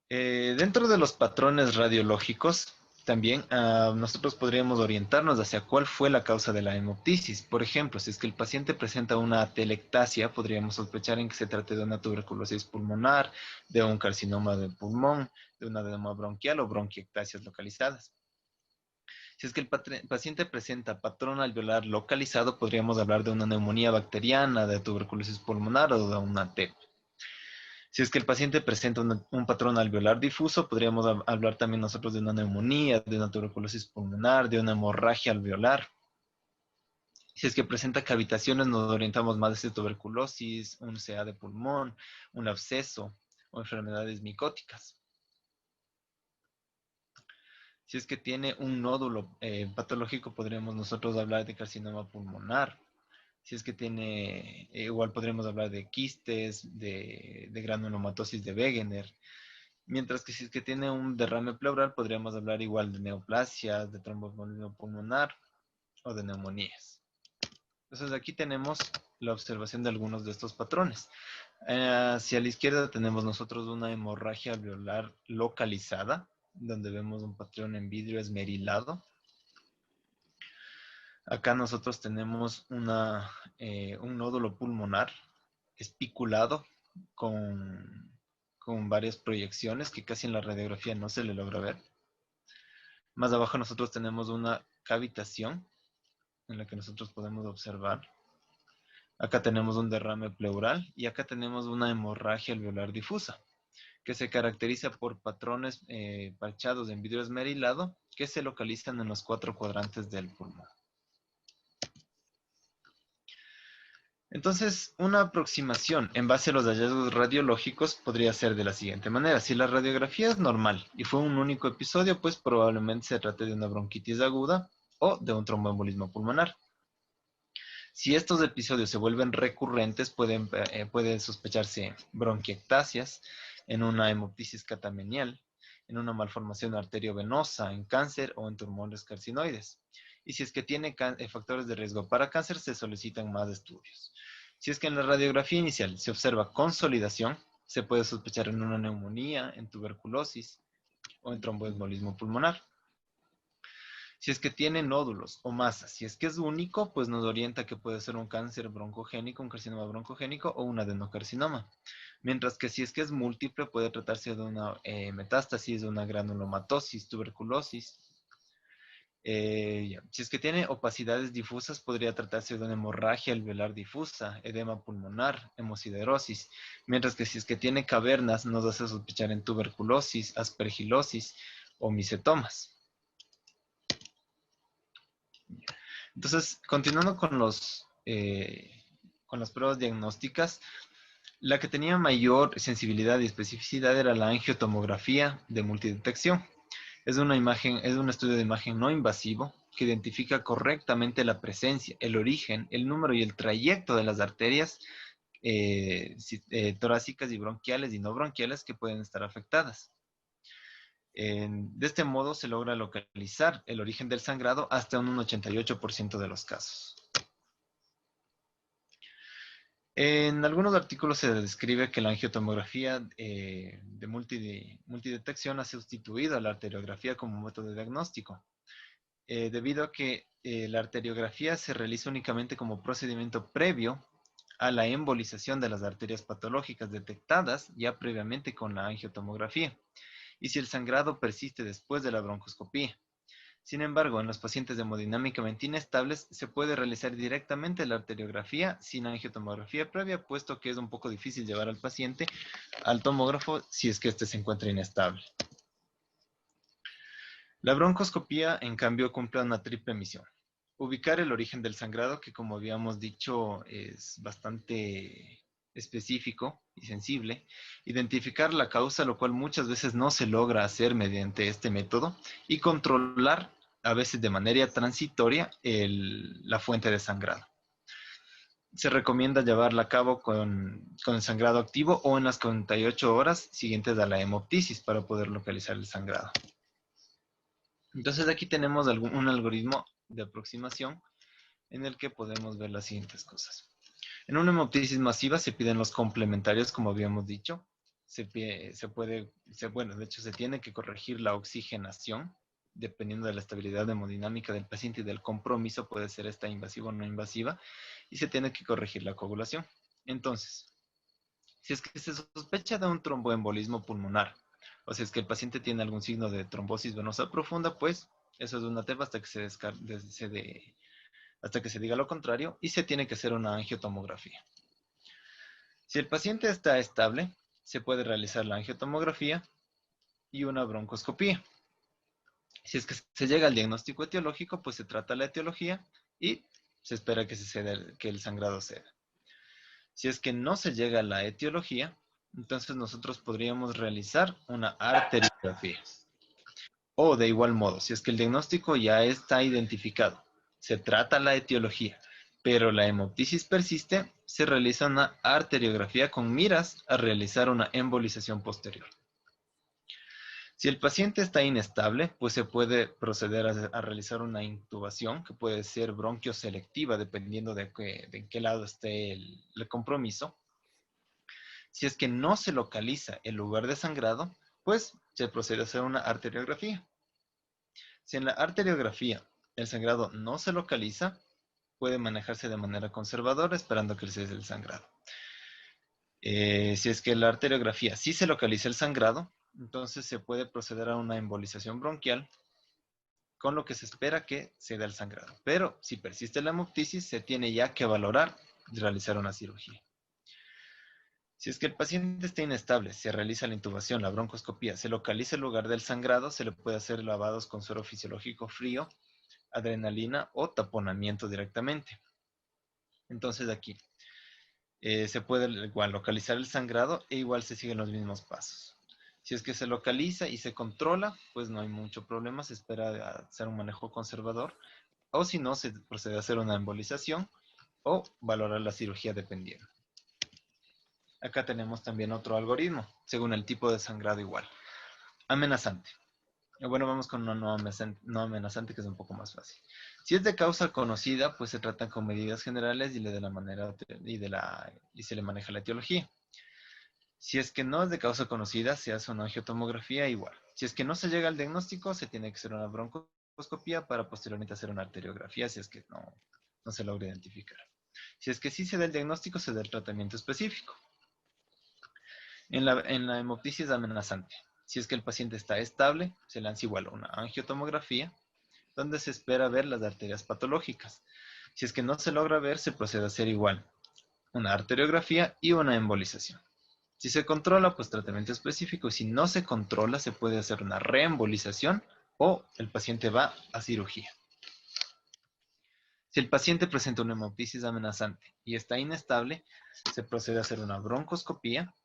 Dentro de los patrones radiológicos, también nosotros podríamos orientarnos hacia cuál fue la causa de la hemoptisis. Por ejemplo, si es que el paciente presenta una atelectasia, podríamos sospechar en que se trate de una tuberculosis pulmonar, de un carcinoma de pulmón, de un edema bronquial o bronquiectasias localizadas. Si es que el paciente presenta patrón alveolar localizado, podríamos hablar de una neumonía bacteriana, de tuberculosis pulmonar o de una TEP. Si es que el paciente presenta un patrón alveolar difuso, podríamos hablar también nosotros de una neumonía, de una tuberculosis pulmonar, de una hemorragia alveolar. Si es que presenta cavitaciones, nos orientamos más hacia tuberculosis, un CA de pulmón, un absceso o enfermedades micóticas. Si es que tiene un nódulo patológico, podríamos nosotros hablar de carcinoma pulmonar. Si es que tiene, igual podríamos hablar de quistes, de granulomatosis de Wegener. Mientras que si es que tiene un derrame pleural, podríamos hablar igual de neoplasias, de tromboembolismo pulmonar o de neumonías. Entonces aquí tenemos la observación de algunos de estos patrones. Hacia la izquierda tenemos nosotros una hemorragia alveolar localizada, donde vemos un patrón en vidrio esmerilado. Acá nosotros tenemos un nódulo pulmonar espiculado con varias proyecciones que casi en la radiografía no se le logra ver. Más abajo nosotros tenemos una cavitación en la que nosotros podemos observar. Acá tenemos un derrame pleural y acá tenemos una hemorragia alveolar difusa, que se caracteriza por patrones parchados en vidrio esmerilado que se localizan en los 4 cuadrantes del pulmón. Entonces, una aproximación en base a los hallazgos radiológicos podría ser de la siguiente manera. Si la radiografía es normal y fue un único episodio, pues probablemente se trate de una bronquitis aguda o de un tromboembolismo pulmonar. Si estos episodios se vuelven recurrentes, puede sospecharse bronquiectasias en una hemoptisis catamenial, en una malformación arteriovenosa, en cáncer o en tumores carcinoides. Y si es que tiene factores de riesgo para cáncer, se solicitan más estudios. Si es que en la radiografía inicial se observa consolidación, se puede sospechar en una neumonía, en tuberculosis o en tromboembolismo pulmonar. Si es que tiene nódulos o masas, si es que es único, pues nos orienta que puede ser un cáncer broncogénico, un carcinoma broncogénico o un adenocarcinoma. Mientras que si es que es múltiple, puede tratarse de una metástasis, de una granulomatosis, tuberculosis. Si es que tiene opacidades difusas, podría tratarse de una hemorragia alveolar difusa, edema pulmonar, hemosiderosis. Mientras que si es que tiene cavernas, nos hace sospechar en tuberculosis, aspergilosis o micetomas. Entonces, continuando con las pruebas diagnósticas, la que tenía mayor sensibilidad y especificidad era la angiotomografía de multidetección. Es un estudio de imagen no invasivo que identifica correctamente la presencia, el origen, el número y el trayecto de las arterias torácicas y bronquiales y no bronquiales que pueden estar afectadas. De este modo se logra localizar el origen del sangrado hasta un 88% de los casos. En algunos artículos se describe que la angiotomografía de multidetección ha sustituido a la arteriografía como método de diagnóstico, debido a que la arteriografía se realiza únicamente como procedimiento previo a la embolización de las arterias patológicas detectadas ya previamente con la angiotomografía, y si el sangrado persiste después de la broncoscopía. Sin embargo, en los pacientes hemodinámicamente inestables se puede realizar directamente la arteriografía sin angiotomografía previa, puesto que es un poco difícil llevar al paciente al tomógrafo si es que éste se encuentra inestable. La broncoscopía, en cambio, cumple una triple misión. Ubicar el origen del sangrado, que como habíamos dicho es bastante específico y sensible, identificar la causa, lo cual muchas veces no se logra hacer mediante este método, y controlar, a veces de manera transitoria, la fuente de sangrado. Se recomienda llevarla a cabo con el sangrado activo o en las 48 horas siguientes a la hemoptisis para poder localizar el sangrado. Entonces aquí tenemos un algoritmo de aproximación en el que podemos ver las siguientes cosas. En una hemoptisis masiva se piden los complementarios, como habíamos dicho. De hecho se tiene que corregir la oxigenación, dependiendo de la estabilidad hemodinámica del paciente y del compromiso, puede ser esta invasiva o no invasiva, y se tiene que corregir la coagulación. Entonces, si es que se sospecha de un tromboembolismo pulmonar, o si es que el paciente tiene algún signo de trombosis venosa profunda, pues eso es una TEP hasta que se diga lo contrario, y se tiene que hacer una angiotomografía. Si el paciente está estable, se puede realizar la angiotomografía y una broncoscopía. Si es que se llega al diagnóstico etiológico, pues se trata la etiología y se espera que el sangrado ceda. Si es que no se llega a la etiología, entonces nosotros podríamos realizar una arteriografía. O de igual modo, si es que el diagnóstico ya está identificado, se trata la etiología, pero la hemoptisis persiste, se realiza una arteriografía con miras a realizar una embolización posterior. Si el paciente está inestable, pues se puede proceder a realizar una intubación, que puede ser bronquioselectiva, dependiendo de qué lado esté el compromiso. Si es que no se localiza el lugar de sangrado, pues se procede a hacer una arteriografía. Si en la arteriografía el sangrado no se localiza, puede manejarse de manera conservadora, esperando que cese el sangrado. Si es que en la arteriografía sí se localiza el sangrado, entonces se puede proceder a una embolización bronquial, con lo que se espera que se dé el sangrado. Pero si persiste la hemoptisis, se tiene ya que valorar y realizar una cirugía. Si es que el paciente está inestable, se realiza la intubación, la broncoscopía, se localiza el lugar del sangrado, se le puede hacer lavados con suero fisiológico frío, adrenalina o taponamiento directamente. Entonces aquí se puede igual localizar el sangrado e igual se siguen los mismos pasos. Si es que se localiza y se controla, pues no hay mucho problema, se espera hacer un manejo conservador, o si no, se procede a hacer una embolización o valorar la cirugía dependiendo. Acá tenemos también otro algoritmo, según el tipo de sangrado igual. Amenazante. Bueno, vamos con una no amenazante, que es un poco más fácil. Si es de causa conocida, pues se tratan con medidas generales y se le maneja la etiología. Si es que no es de causa conocida, se hace una angiotomografía igual. Si es que no se llega al diagnóstico, se tiene que hacer una broncoscopía para posteriormente hacer una arteriografía si es que no se logra identificar. Si es que sí se da el diagnóstico, se da el tratamiento específico. En la hemoptisis amenazante, si es que el paciente está estable, se lanza igual una angiotomografía, donde se espera ver las arterias patológicas. Si es que no se logra ver, se procede a hacer igual una arteriografía y una embolización. Si se controla, pues tratamiento específico. Si no se controla, se puede hacer una reembolización o el paciente va a cirugía. Si el paciente presenta una hemoptisis amenazante y está inestable, se procede a hacer una broncoscopía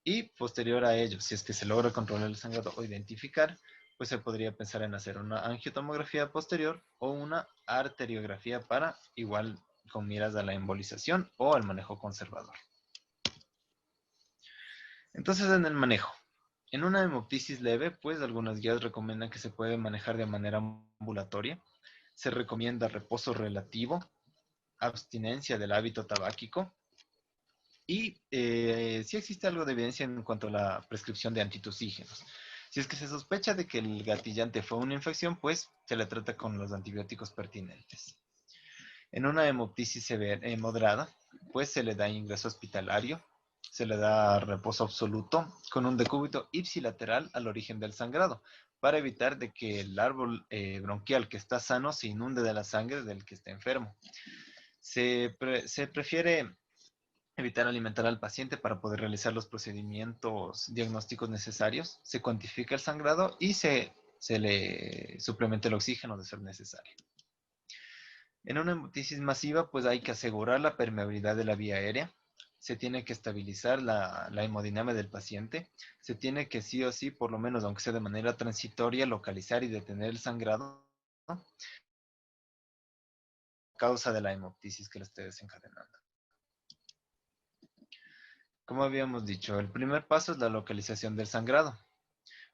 y posterior a ello, si es que se logra controlar el sangrado o identificar, pues se podría pensar en hacer una angiotomografía posterior o una arteriografía para igual con miras a la embolización o al manejo conservador. Entonces, en el manejo. En una hemoptisis leve, pues algunas guías recomiendan que se puede manejar de manera ambulatoria. Se recomienda reposo relativo, abstinencia del hábito tabáquico y sí existe algo de evidencia en cuanto a la prescripción de antitusígenos. Si es que se sospecha de que el gatillante fue una infección, pues se le trata con los antibióticos pertinentes. En una hemoptisis moderada, pues se le da ingreso hospitalario, se le da reposo absoluto con un decúbito ipsilateral al origen del sangrado, para evitar de que el árbol bronquial que está sano se inunde de la sangre del que está enfermo. Se prefiere evitar alimentar al paciente para poder realizar los procedimientos diagnósticos necesarios. Se cuantifica el sangrado y se le suplementa el oxígeno de ser necesario. En una hemoptisis masiva, pues hay que asegurar la permeabilidad de la vía aérea. Se tiene que estabilizar la hemodinamia del paciente. Se tiene que sí o sí, por lo menos aunque sea de manera transitoria, localizar y detener el sangrado, ¿no?, a causa de la hemoptisis que lo esté desencadenando. Como habíamos dicho, el primer paso es la localización del sangrado,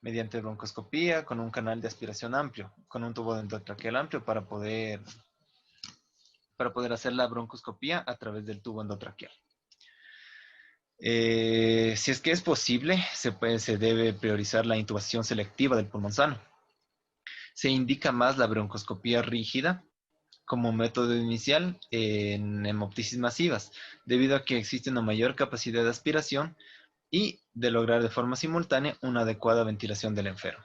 mediante broncoscopía con un canal de aspiración amplio, con un tubo endotraqueal amplio para poder hacer la broncoscopía a través del tubo endotraqueal. Si es que es posible, se debe priorizar la intubación selectiva del pulmón sano. Se indica más la broncoscopía rígida como método inicial en hemoptisis masivas, debido a que existe una mayor capacidad de aspiración y de lograr de forma simultánea una adecuada ventilación del enfermo.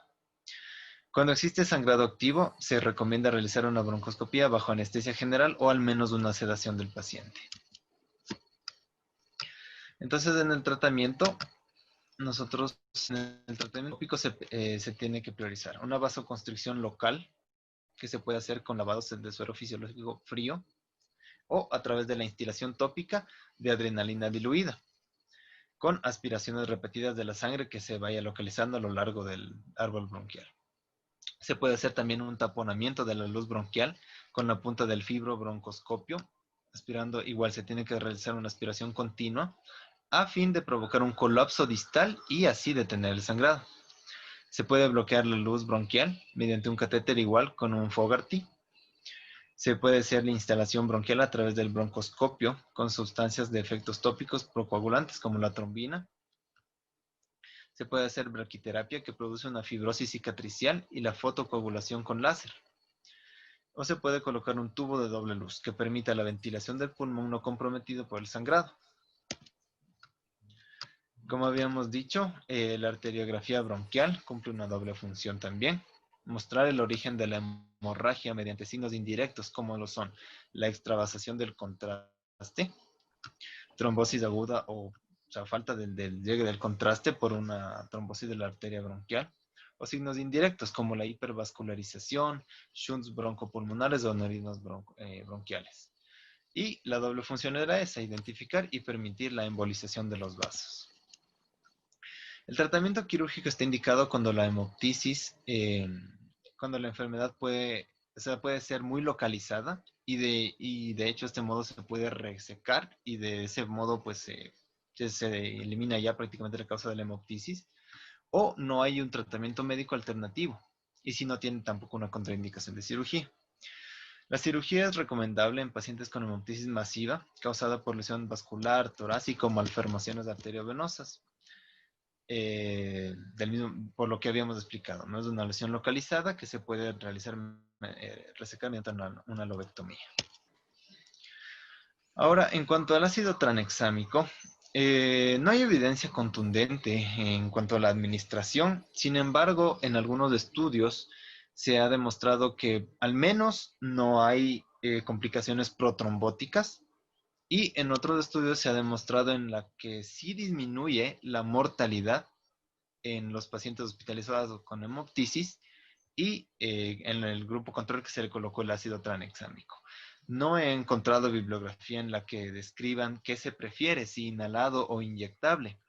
Cuando existe sangrado activo, se recomienda realizar una broncoscopía bajo anestesia general o al menos una sedación del paciente. Entonces, en el tratamiento, en el tratamiento tópico se tiene que priorizar una vasoconstricción local, que se puede hacer con lavado de suero fisiológico frío o a través de la instilación tópica de adrenalina diluida, con aspiraciones repetidas de la sangre que se vaya localizando a lo largo del árbol bronquial. Se puede hacer también un taponamiento de la luz bronquial con la punta del fibrobroncoscopio. Aspirando, igual se tiene que realizar una aspiración continua a fin de provocar un colapso distal y así detener el sangrado. Se puede bloquear la luz bronquial mediante un catéter igual con un Fogarty. Se puede hacer la instalación bronquial a través del broncoscopio con sustancias de efectos tópicos procoagulantes como la trombina. Se puede hacer braquiterapia, que produce una fibrosis cicatricial, y la fotocoagulación con láser. O se puede colocar un tubo de doble luz que permita la ventilación del pulmón no comprometido por el sangrado. Como habíamos dicho, la arteriografía bronquial cumple una doble función también. Mostrar el origen de la hemorragia mediante signos indirectos, como lo son la extravasación del contraste, trombosis aguda o sea, falta del llegue del contraste por una trombosis de la arteria bronquial, o signos indirectos como la hipervascularización, shunts broncopulmonares o aneurismas bronquiales. Y la doble función era esa, identificar y permitir la embolización de los vasos. El tratamiento quirúrgico está indicado cuando la hemoptisis, cuando la enfermedad puede ser muy localizada y de hecho este modo se puede resecar y de ese modo pues se elimina ya prácticamente la causa de la hemoptisis, o no hay un tratamiento médico alternativo, y si no tienen tampoco una contraindicación de cirugía. La cirugía es recomendable en pacientes con hemoptisis masiva causada por lesión vascular, torácica o malformaciones arteriovenosas. Por lo que habíamos explicado, no es una lesión localizada que se puede realizar, resecar mediante una lobectomía. Ahora, en cuanto al ácido tranexámico, no hay evidencia contundente en cuanto a la administración. Sin embargo, en algunos estudios se ha demostrado que al menos no hay complicaciones protrombóticas, y en otros estudios se ha demostrado en la que sí disminuye la mortalidad en los pacientes hospitalizados con hemoptisis, y en el grupo control que se le colocó el ácido tranexámico. No he encontrado bibliografía en la que describan qué se prefiere, si inhalado o inyectable.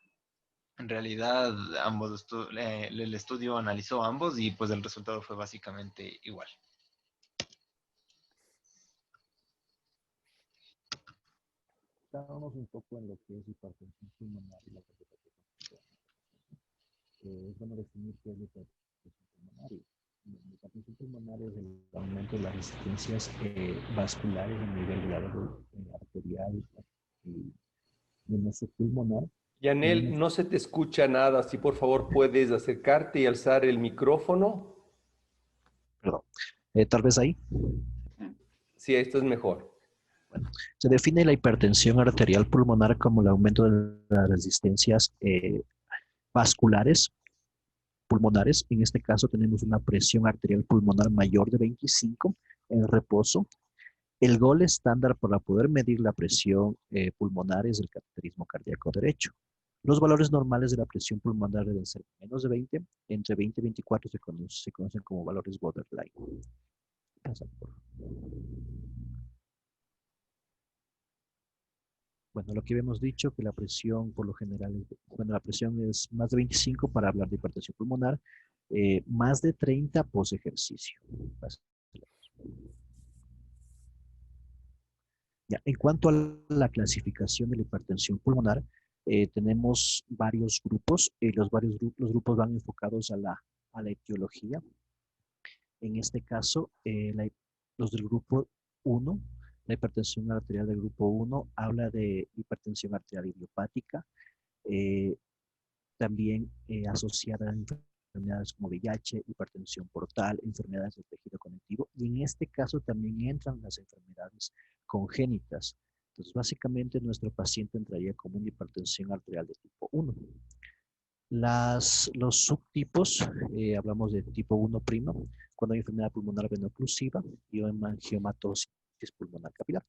En realidad, el estudio analizó ambos y pues el resultado fue básicamente igual. Estábamos un poco en lo que es hipertensión pulmonar y la cardiopatía congénita. Es bueno definir qué es la hipertensión pulmonar. La hipertensión pulmonar es el aumento de las resistencias vasculares a nivel de la arterial y de nuestro pulmonar. Yanel, no se te escucha nada. Si por favor puedes acercarte y alzar el micrófono. Perdón. Tal vez ahí. Sí, esto es mejor. Bueno, se define la hipertensión arterial pulmonar como el aumento de las resistencias vasculares pulmonares. En este caso tenemos una presión arterial pulmonar mayor de 25 en reposo. El gol estándar para poder medir la presión pulmonar es el cateterismo cardíaco derecho. Los valores normales de la presión pulmonar deben ser menos de 20, entre 20 y 24 se conocen como valores borderline. Bueno, lo que habíamos dicho, que la presión por lo general, bueno, la presión es más de 25 para hablar de hipertensión pulmonar, más de 30 post ejercicio. Ya, en cuanto a la clasificación de la hipertensión pulmonar, tenemos varios grupos. Los grupos van enfocados a la etiología. En este caso, los del grupo 1, la hipertensión arterial del grupo 1, habla de hipertensión arterial idiopática, también asociada a enfermedades como VIH, hipertensión portal, enfermedades del tejido conectivo, y en este caso también entran las enfermedades congénitas. Entonces, básicamente, nuestro paciente entraría como una hipertensión arterial de tipo 1. Los subtipos, hablamos de tipo 1', cuando hay enfermedad pulmonar veno-oclusiva y angiomatosis pulmonar capilar.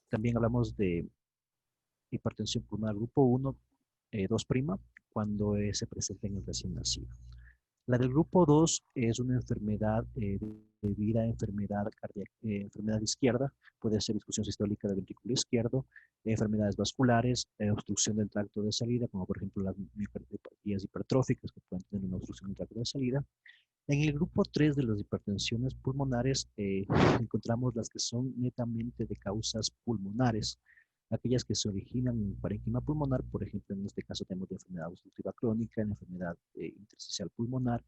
También hablamos de hipertensión pulmonar grupo 1, 2', cuando se presenta en el recién nacido. La del grupo 2 es una enfermedad debida a enfermedad cardíaca, enfermedad izquierda, puede ser disfunción sistólica del ventrículo izquierdo, enfermedades vasculares, obstrucción del tracto de salida, como por ejemplo las miocardiopatía hipertróficas que pueden tener una obstrucción del tracto de salida. En el grupo 3 de las hipertensiones pulmonares encontramos las que son netamente de causas pulmonares, aquellas que se originan en parénquima pulmonar, por ejemplo, en este caso tenemos la enfermedad obstructiva crónica, la enfermedad intersticial pulmonar,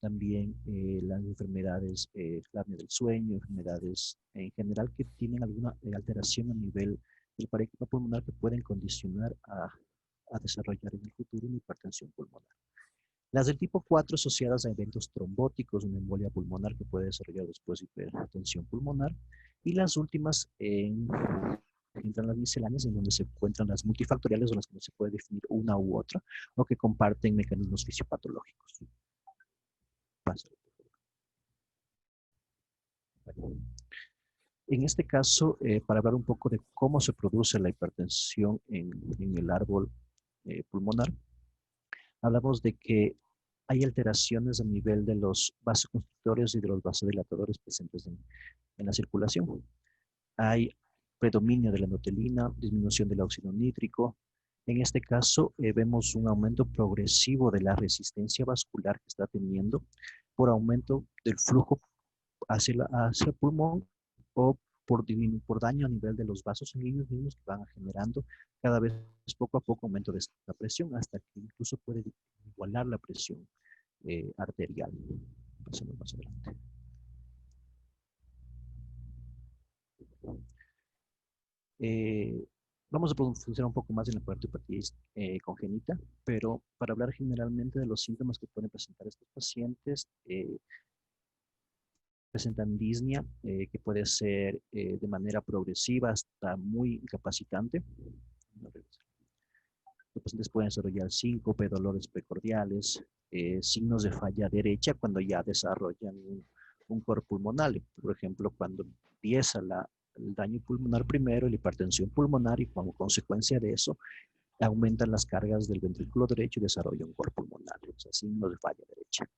también las enfermedades, la apnea del sueño, enfermedades en general que tienen alguna alteración a nivel del parénquima pulmonar que pueden condicionar a desarrollar en el futuro una hipertensión pulmonar. Las del tipo 4 asociadas a eventos trombóticos, una embolia pulmonar que puede desarrollar después hipertensión pulmonar, y las últimas entran las misceláneas, en donde se encuentran las multifactoriales o las que no se puede definir una u otra o que comparten mecanismos fisiopatológicos. Bueno, en este caso, para hablar un poco de cómo se produce la hipertensión en el árbol pulmonar, hablamos de que hay alteraciones a nivel de los vasoconstrictores y de los vasodilatadores presentes en la circulación. Hay predominio de la endotelina, disminución del óxido nítrico. En este caso, vemos un aumento progresivo de la resistencia vascular que está teniendo por aumento del flujo hacia el pulmón o por daño a nivel de los vasos sanguíneos mismos que van generando cada vez poco a poco aumento de esta presión hasta que incluso puede igualar la presión arterial. Pasemos más adelante. Vamos a profundizar un poco más en la cardiopatía congénita, pero para hablar generalmente de los síntomas que pueden presentar estos pacientes, presentan disnea, que puede ser de manera progresiva hasta muy incapacitante. Los pacientes pueden desarrollar síncope, dolores precordiales, signos de falla derecha cuando ya desarrollan un coro pulmonar. Por ejemplo, cuando empieza el daño pulmonar primero, la hipertensión pulmonar, y como consecuencia de eso, aumentan las cargas del ventrículo derecho y desarrolla un coro pulmonar, o sea, signos de falla derecha.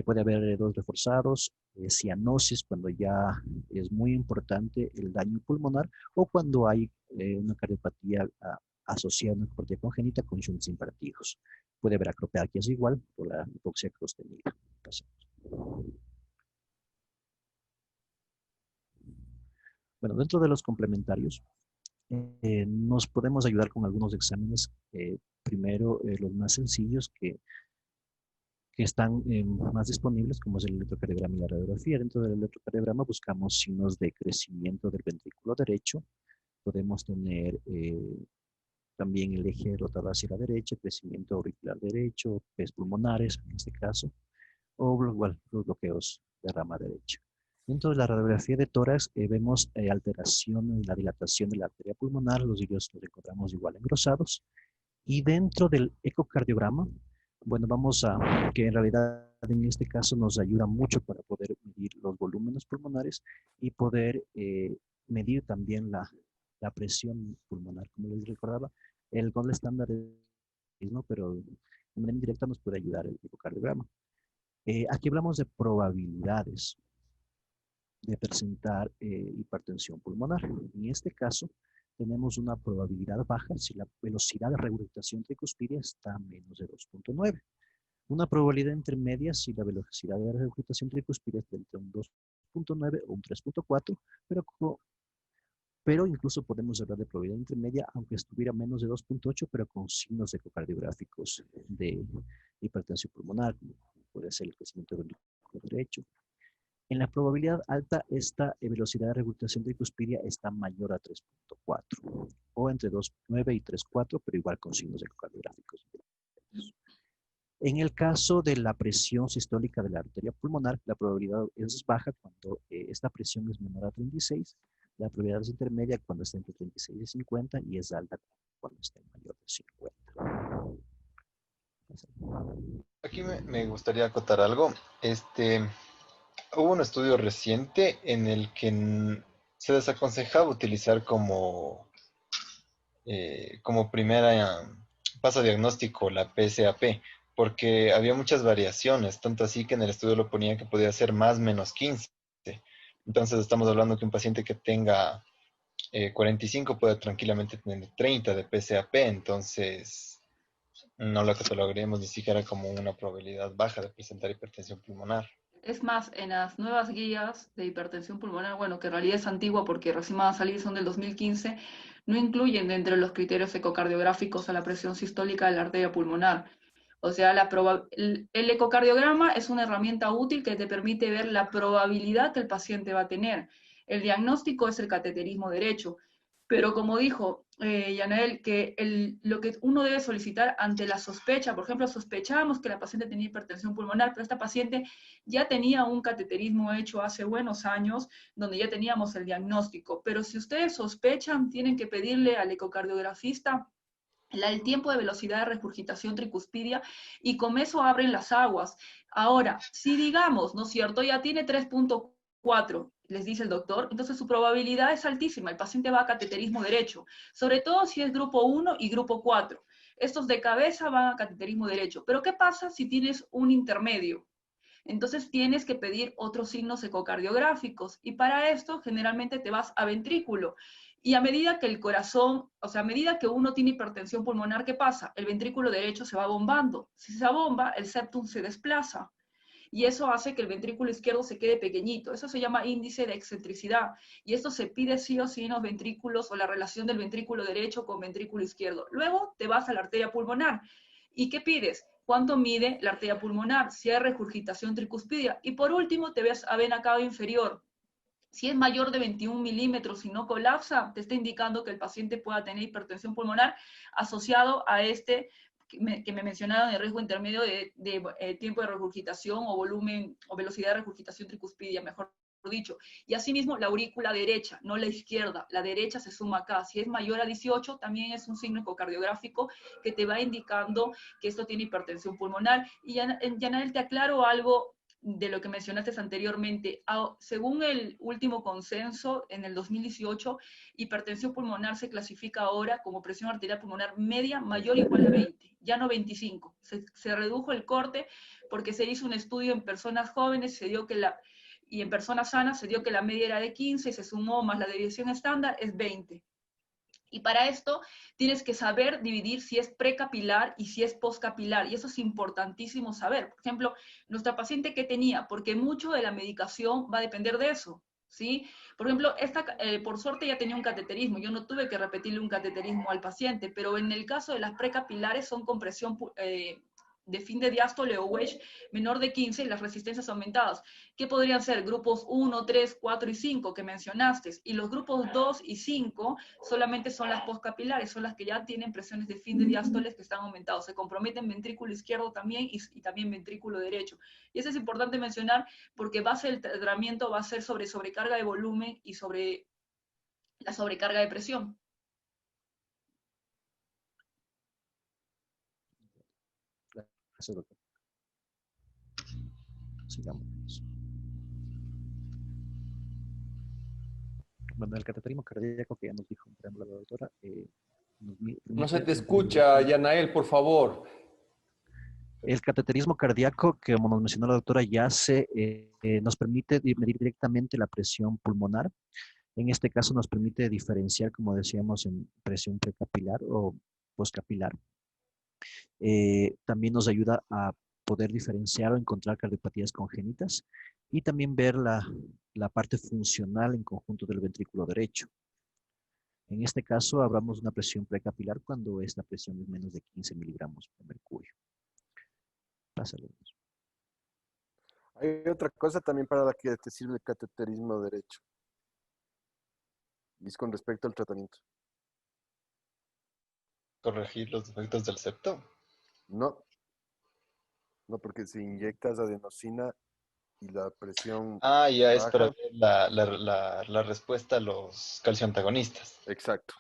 Puede haber dedos reforzados, cianosis cuando ya es muy importante el daño pulmonar, o cuando hay una cardiopatía asociada a una cardiopatía congénita con shunts impartidos. Puede haber acropealgias igual por la hipoxia sostenida. Bueno, dentro de los complementarios, nos podemos ayudar con algunos exámenes, primero los más sencillos que están más disponibles, como es el electrocardiograma y la radiografía. Dentro del electrocardiograma buscamos signos de crecimiento del ventrículo derecho. Podemos tener también el eje rotado hacia la derecha, crecimiento auricular derecho, pes pulmonares en este caso, o igual, los bloqueos de rama derecha. Dentro de la radiografía de tórax vemos alteración en la dilatación de la arteria pulmonar, los hilios los encontramos igual engrosados. Y dentro del ecocardiograma, bueno, vamos a, que en realidad en este caso nos ayuda mucho para poder medir los volúmenes pulmonares y poder medir también la presión pulmonar. Como les recordaba, el gold estándar es mismo, pero de manera indirecta nos puede ayudar el ecocardiograma. Aquí hablamos de probabilidades de presentar hipertensión pulmonar. En este caso, tenemos una probabilidad baja si la velocidad de regurgitación tricuspidia está a menos de 2.9. Una probabilidad intermedia si la velocidad de regurgitación tricuspidia está entre un 2.9 o un 3.4, pero incluso podemos hablar de probabilidad intermedia aunque estuviera menos de 2.8, pero con signos ecocardiográficos de hipertensión pulmonar, como puede ser el crecimiento del ventrículo derecho. En la probabilidad alta, esta velocidad de regurgitación tricuspidia está mayor a 3.4 o entre 2.9 y 3.4, pero igual con signos ecocardiográficos. En el caso de la presión sistólica de la arteria pulmonar, la probabilidad es baja cuando esta presión es menor a 36, la probabilidad es intermedia cuando está entre 36 y 50 y es alta cuando está mayor de 50. Aquí me gustaría acotar algo. Hubo un estudio reciente en el que se desaconsejaba utilizar como primera paso diagnóstico la PSAP, porque había muchas variaciones, tanto así que en el estudio lo ponía que podía ser más menos 15. Entonces estamos hablando que un paciente que tenga 45 puede tranquilamente tener 30 de PSAP, entonces no lo catalogaríamos ni siquiera como una probabilidad baja de presentar hipertensión pulmonar. Es más, en las nuevas guías de hipertensión pulmonar, bueno, que en realidad es antigua porque recién van a salir, son del 2015, no incluyen dentro de los criterios ecocardiográficos a la presión sistólica de la arteria pulmonar. O sea, el ecocardiograma es una herramienta útil que te permite ver la probabilidad que el paciente va a tener. El diagnóstico es el cateterismo derecho. Pero como dijo Yanael, que lo que uno debe solicitar ante la sospecha, por ejemplo, sospechamos que la paciente tenía hipertensión pulmonar, pero esta paciente ya tenía un cateterismo hecho hace buenos años, donde ya teníamos el diagnóstico. Pero si ustedes sospechan, tienen que pedirle al ecocardiografista el tiempo de velocidad de regurgitación tricuspidia y con eso abren las aguas. Ahora, si digamos, ¿no es cierto?, ya tiene 3.4, les dice el doctor, entonces su probabilidad es altísima, el paciente va a cateterismo derecho, sobre todo si es grupo 1 y grupo 4. Estos de cabeza van a cateterismo derecho. Pero ¿qué pasa si tienes un intermedio? Entonces tienes que pedir otros signos ecocardiográficos y para esto generalmente te vas a ventrículo. Y a medida que el corazón, o sea, a medida que uno tiene hipertensión pulmonar, ¿qué pasa? El ventrículo derecho se va bombando. Si se bomba, el septum se desplaza. Y eso hace que el ventrículo izquierdo se quede pequeñito. Eso se llama índice de excentricidad. Y esto se pide sí o sí en los ventrículos o la relación del ventrículo derecho con ventrículo izquierdo. Luego te vas a la arteria pulmonar. ¿Y qué pides? cuánto mide la arteria pulmonar, si hay regurgitación tricuspidia. Y por último, te ves a vena cava inferior. Si es mayor de 21 milímetros y no colapsa, te está indicando que el paciente pueda tener hipertensión pulmonar asociado a este que me mencionaron, el riesgo intermedio de tiempo de regurgitación o volumen o velocidad de regurgitación tricuspidia, mejor dicho. Y asimismo, la aurícula derecha, no la izquierda. La derecha se suma acá. Si es mayor a 18, también es un signo ecocardiográfico que te va indicando que esto tiene hipertensión pulmonar. Y Yanael, te aclaro algo de lo que mencionaste anteriormente. Según el último consenso en el 2018, hipertensión pulmonar se clasifica ahora como presión arterial pulmonar media mayor o igual a 20, ya no 25. Se redujo el corte porque se hizo un estudio en personas jóvenes, y en personas sanas se dio que la media era de 15 y se sumó más la desviación estándar, es 20. Y para esto tienes que saber dividir si es precapilar y si es postcapilar, y eso es importantísimo saber. Por ejemplo, nuestra paciente que tenía, porque mucho de la medicación va a depender de eso, ¿sí? Por ejemplo, por suerte ya tenía un cateterismo, yo no tuve que repetirle un cateterismo al paciente, pero en el caso de las precapilares son compresión de fin de diástole o wedge menor de 15 y las resistencias aumentadas. ¿Qué podrían ser? Grupos 1, 3, 4 y 5 que mencionaste. Y los grupos 2 y 5 solamente son las postcapilares, son las que ya tienen presiones de fin de diástoles que están aumentados. Se comprometen ventrículo izquierdo también y también ventrículo derecho. Y eso es importante mencionar porque el tratamiento va a ser sobre sobrecarga de volumen y sobre la sobrecarga de presión. Gracias, doctor. Sigamos. Bueno, el cateterismo cardíaco que ya nos dijo la doctora. No se te escucha, Yanael, por favor. El cateterismo cardíaco, que como nos mencionó la doctora, ya nos permite medir directamente la presión pulmonar. En este caso nos permite diferenciar, como decíamos, en presión precapilar o postcapilar. También nos ayuda a poder diferenciar o encontrar cardiopatías congénitas y también ver la parte funcional en conjunto del ventrículo derecho. En este caso, hablamos de una presión precapilar cuando esta presión es menos de 15 miligramos por mercurio. Pásale. Hay otra cosa también para la que te sirve el cateterismo derecho. Y es con respecto al tratamiento. ¿Corregir los defectos del septo? No, porque si inyectas adenosina y la presión Ah, ya es para baja. ver la respuesta a los calcioantagonistas. Exacto.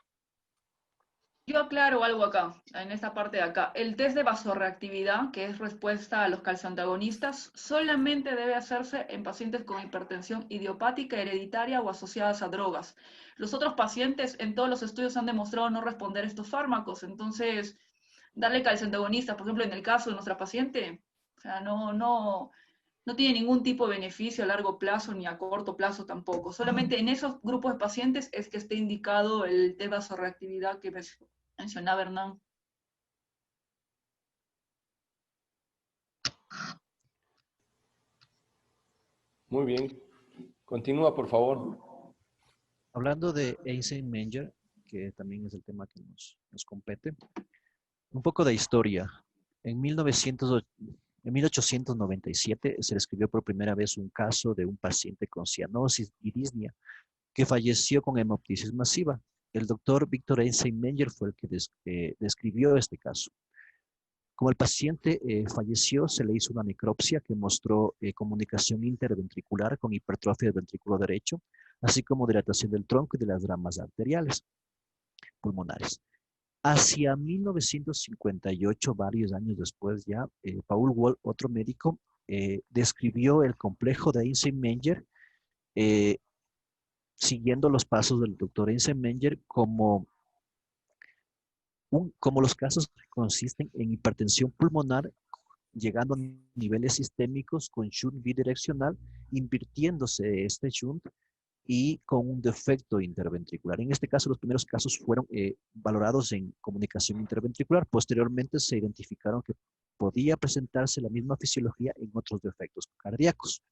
Yo aclaro algo acá, en esta parte de acá. El test de vasorreactividad, que es respuesta a los calcioantagonistas, solamente debe hacerse en pacientes con hipertensión idiopática, hereditaria o asociadas a drogas. Los otros pacientes en todos los estudios han demostrado no responder a estos fármacos, entonces darle calcioantagonistas, por ejemplo, en el caso de nuestra paciente, o sea, no tiene ningún tipo de beneficio a largo plazo ni a corto plazo tampoco. Solamente en esos grupos de pacientes es que esté indicado el test de vasorreactividad que mencionaba Hernán. Muy bien. Continúa, por favor. Hablando de Eisenmenger, que también es el tema que nos compete, un poco de historia. En 1897 se describió por primera vez un caso de un paciente con cianosis y disnea que falleció con hemoptisis masiva. El doctor Victor Eisenmenger fue el que describió este caso. Como el paciente falleció, se le hizo una necropsia que mostró comunicación interventricular con hipertrofia del ventrículo derecho, así como dilatación del tronco y de las ramas arteriales pulmonares. Hacia 1958, varios años después ya, Paul Wall, otro médico, describió el complejo de Eisenmenger siguiendo los pasos del doctor Eisenmenger como los casos que consisten en hipertensión pulmonar llegando a niveles sistémicos con shunt bidireccional, invirtiéndose este shunt y con un defecto interventricular. En este caso, los primeros casos fueron valorados en comunicación interventricular. Posteriormente se identificaron que podía presentarse la misma fisiología en otros defectos cardíacos.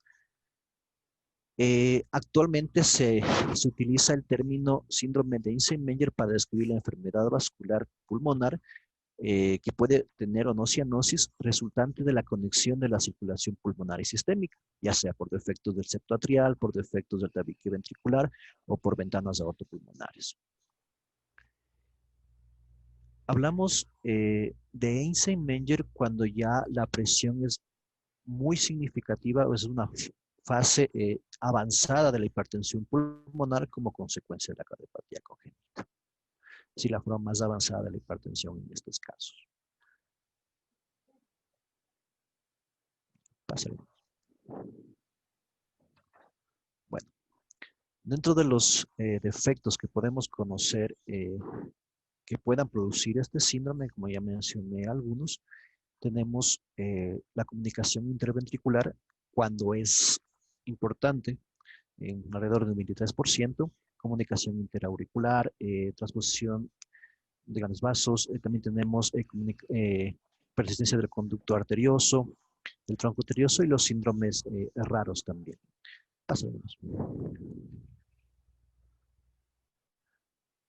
Actualmente se utiliza el término síndrome de Eisenmenger para describir la enfermedad vascular pulmonar que puede tener o no cianosis resultante de la conexión de la circulación pulmonar y sistémica, ya sea por defectos del septo atrial, por defectos del tabique ventricular o por ventanas aortopulmonares. Hablamos de Einstein-Menger cuando ya la presión es muy significativa o es una fase avanzada de la hipertensión pulmonar como consecuencia de la cardiopatía congénita. Sí, la forma más avanzada de la hipertensión en estos casos. Pásale. Bueno, dentro de los defectos que podemos conocer que puedan producir este síndrome, como ya mencioné algunos, tenemos la comunicación interventricular cuando es importante, en alrededor del 23%, comunicación interauricular, transposición de grandes vasos, también tenemos persistencia del conducto arterioso, del tronco arterioso y los síndromes raros también. Pasemos.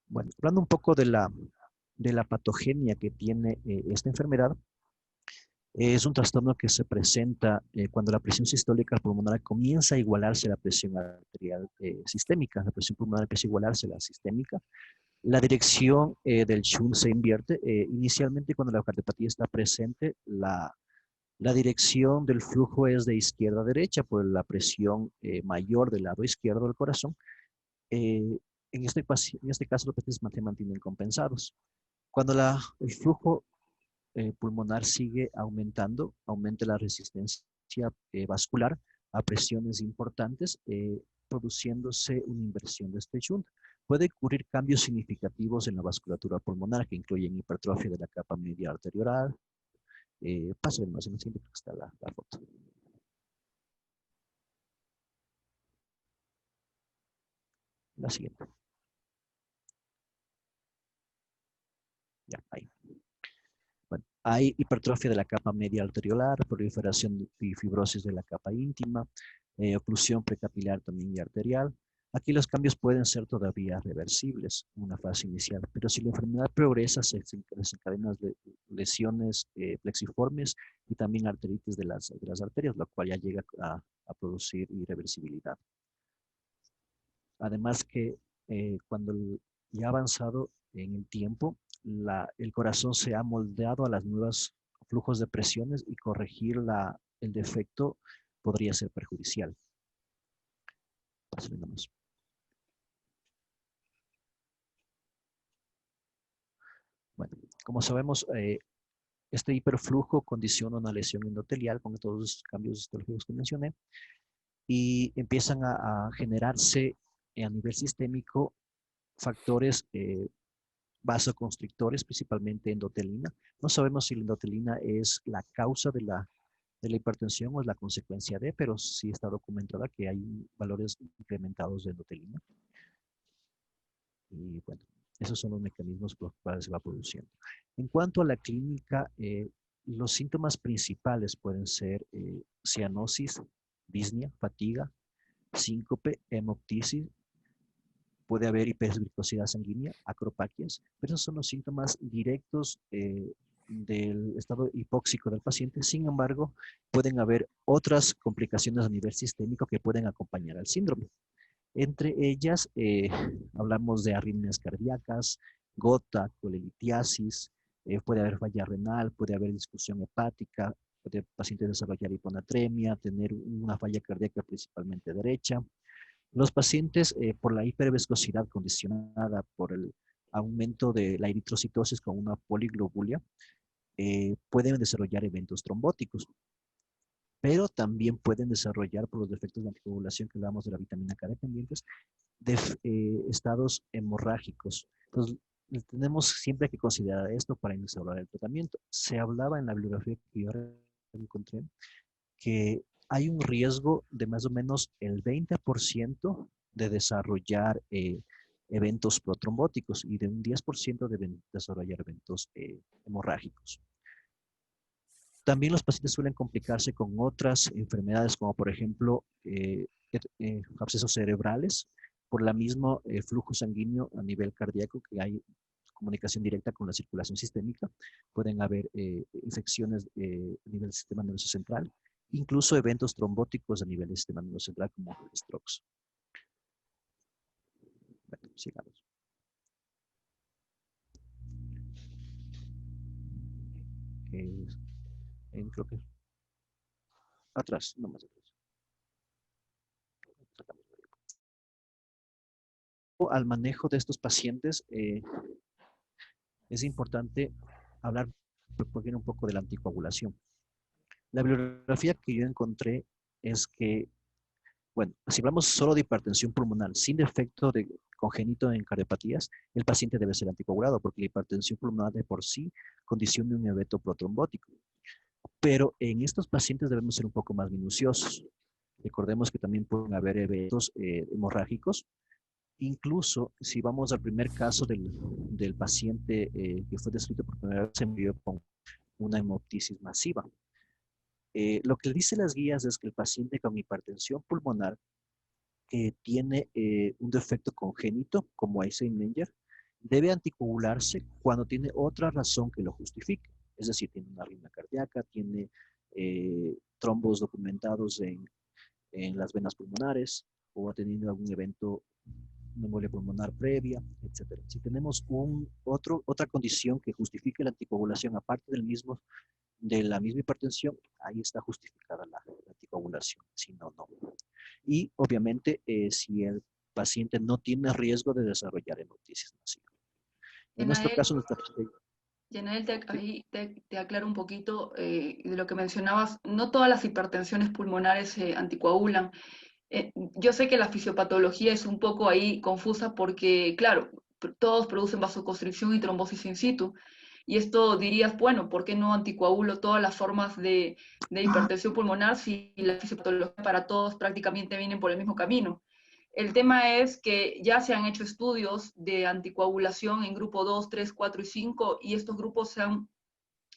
Bueno, hablando un poco de la patogenia que tiene esta enfermedad, es un trastorno que se presenta cuando la presión sistólica pulmonar comienza a igualarse a la presión arterial sistémica. La presión pulmonar empieza a igualarse a la sistémica. La dirección del shunt se invierte. Inicialmente, cuando la cardiopatía está presente, la dirección del flujo es de izquierda a derecha por la presión mayor del lado izquierdo del corazón. En este caso, los pacientes se mantienen compensados. Cuando el flujo pulmonar sigue aumentando, aumenta la resistencia vascular a presiones importantes, produciéndose una inversión de este shunt. Puede ocurrir cambios significativos en la vasculatura pulmonar que incluyen hipertrofia de la capa media arterioral. Pásenme más en el siguiente, porque está la foto. La siguiente. Ya, ahí. Bueno, hay hipertrofia de la capa media arteriolar, proliferación y fibrosis de la capa íntima, oclusión precapilar también y arterial. Aquí los cambios pueden ser todavía reversibles en una fase inicial, pero si la enfermedad progresa, se desencadenan lesiones plexiformes y también arteritis de las arterias, lo cual ya llega a producir irreversibilidad. Además que cuando ya ha avanzado en el tiempo, el corazón se ha moldeado a los nuevos flujos de presiones y corregir el defecto podría ser perjudicial. Pásale nomás. Bueno, como sabemos, este hiperflujo condiciona una lesión endotelial con todos los cambios histológicos que mencioné y empiezan a generarse a nivel sistémico factores vasoconstrictores, principalmente endotelina. No sabemos si la endotelina es la causa de la hipertensión o es la consecuencia de, pero sí está documentada que hay valores incrementados de endotelina. Y bueno, esos son los mecanismos por los cuales se va produciendo. En cuanto a la clínica, los síntomas principales pueden ser cianosis, disnea, fatiga, síncope, hemoptisis, puede haber hiperglicosidad sanguínea, acropaquias, pero esos son los síntomas directos del estado hipóxico del paciente. Sin embargo, pueden haber otras complicaciones a nivel sistémico que pueden acompañar al síndrome. Entre ellas, hablamos de arritmias cardíacas, gota, colelitiasis, puede haber falla renal, puede haber disfunción hepática, puede el paciente desarrollar hiponatremia, tener una falla cardíaca principalmente derecha. Los pacientes, por la hiperviscosidad condicionada por el aumento de la eritrocitosis con una poliglobulia, pueden desarrollar eventos trombóticos, pero también pueden desarrollar, por los defectos de anticoagulación que hablamos de la vitamina K dependientes, estados hemorrágicos. Entonces, tenemos siempre que considerar esto para iniciar el tratamiento. Se hablaba en la bibliografía que yo encontré que hay un riesgo de más o menos el 20% de desarrollar eventos protrombóticos y de un 10% de desarrollar eventos hemorrágicos. También los pacientes suelen complicarse con otras enfermedades como por ejemplo abscesos cerebrales por el mismo flujo sanguíneo a nivel cardíaco que hay comunicación directa con la circulación sistémica. Pueden haber infecciones a nivel del sistema nervioso central, incluso eventos trombóticos a nivel del sistema nervioso central como strokes. Bueno, sigamos. Creo que atrás, no más atrás. Al manejo de estos pacientes, es importante hablar un poco de la anticoagulación. La bibliografía que yo encontré es que, bueno, si hablamos solo de hipertensión pulmonar sin defecto congénito en cardiopatías, el paciente debe ser anticoagulado porque la hipertensión pulmonar de por sí condiciona un evento protrombótico. Pero en estos pacientes debemos ser un poco más minuciosos. Recordemos que también pueden haber eventos hemorrágicos. Incluso si vamos al primer caso del paciente que fue descrito por primera vez, se murió con una hemoptisis masiva. Lo que dicen las guías es que el paciente con hipertensión pulmonar que tiene un defecto congénito, como Eisenmenger, debe anticoagularse cuando tiene otra razón que lo justifique. Es decir, tiene una arritmia cardíaca, tiene trombos documentados en las venas pulmonares o ha tenido algún evento, una embolia pulmonar previa, etc. Si tenemos otra condición que justifique la anticoagulación aparte de la misma hipertensión, ahí está justificada la anticoagulación, si no, no. Y obviamente si el paciente no tiene riesgo de desarrollar hemoptisis masiva. En nuestro caso, Yanael, ahí te aclaro un poquito de lo que mencionabas. No todas las hipertensiones pulmonares se anticoagulan. Yo sé que la fisiopatología es un poco ahí confusa porque, claro, todos producen vasoconstricción y trombosis in situ. Y esto dirías, bueno, ¿por qué no anticoagulo todas las formas de hipertensión pulmonar si la fisiopatología para todos prácticamente vienen por el mismo camino? El tema es que ya se han hecho estudios de anticoagulación en grupo 2, 3, 4 y 5 y estos grupos se han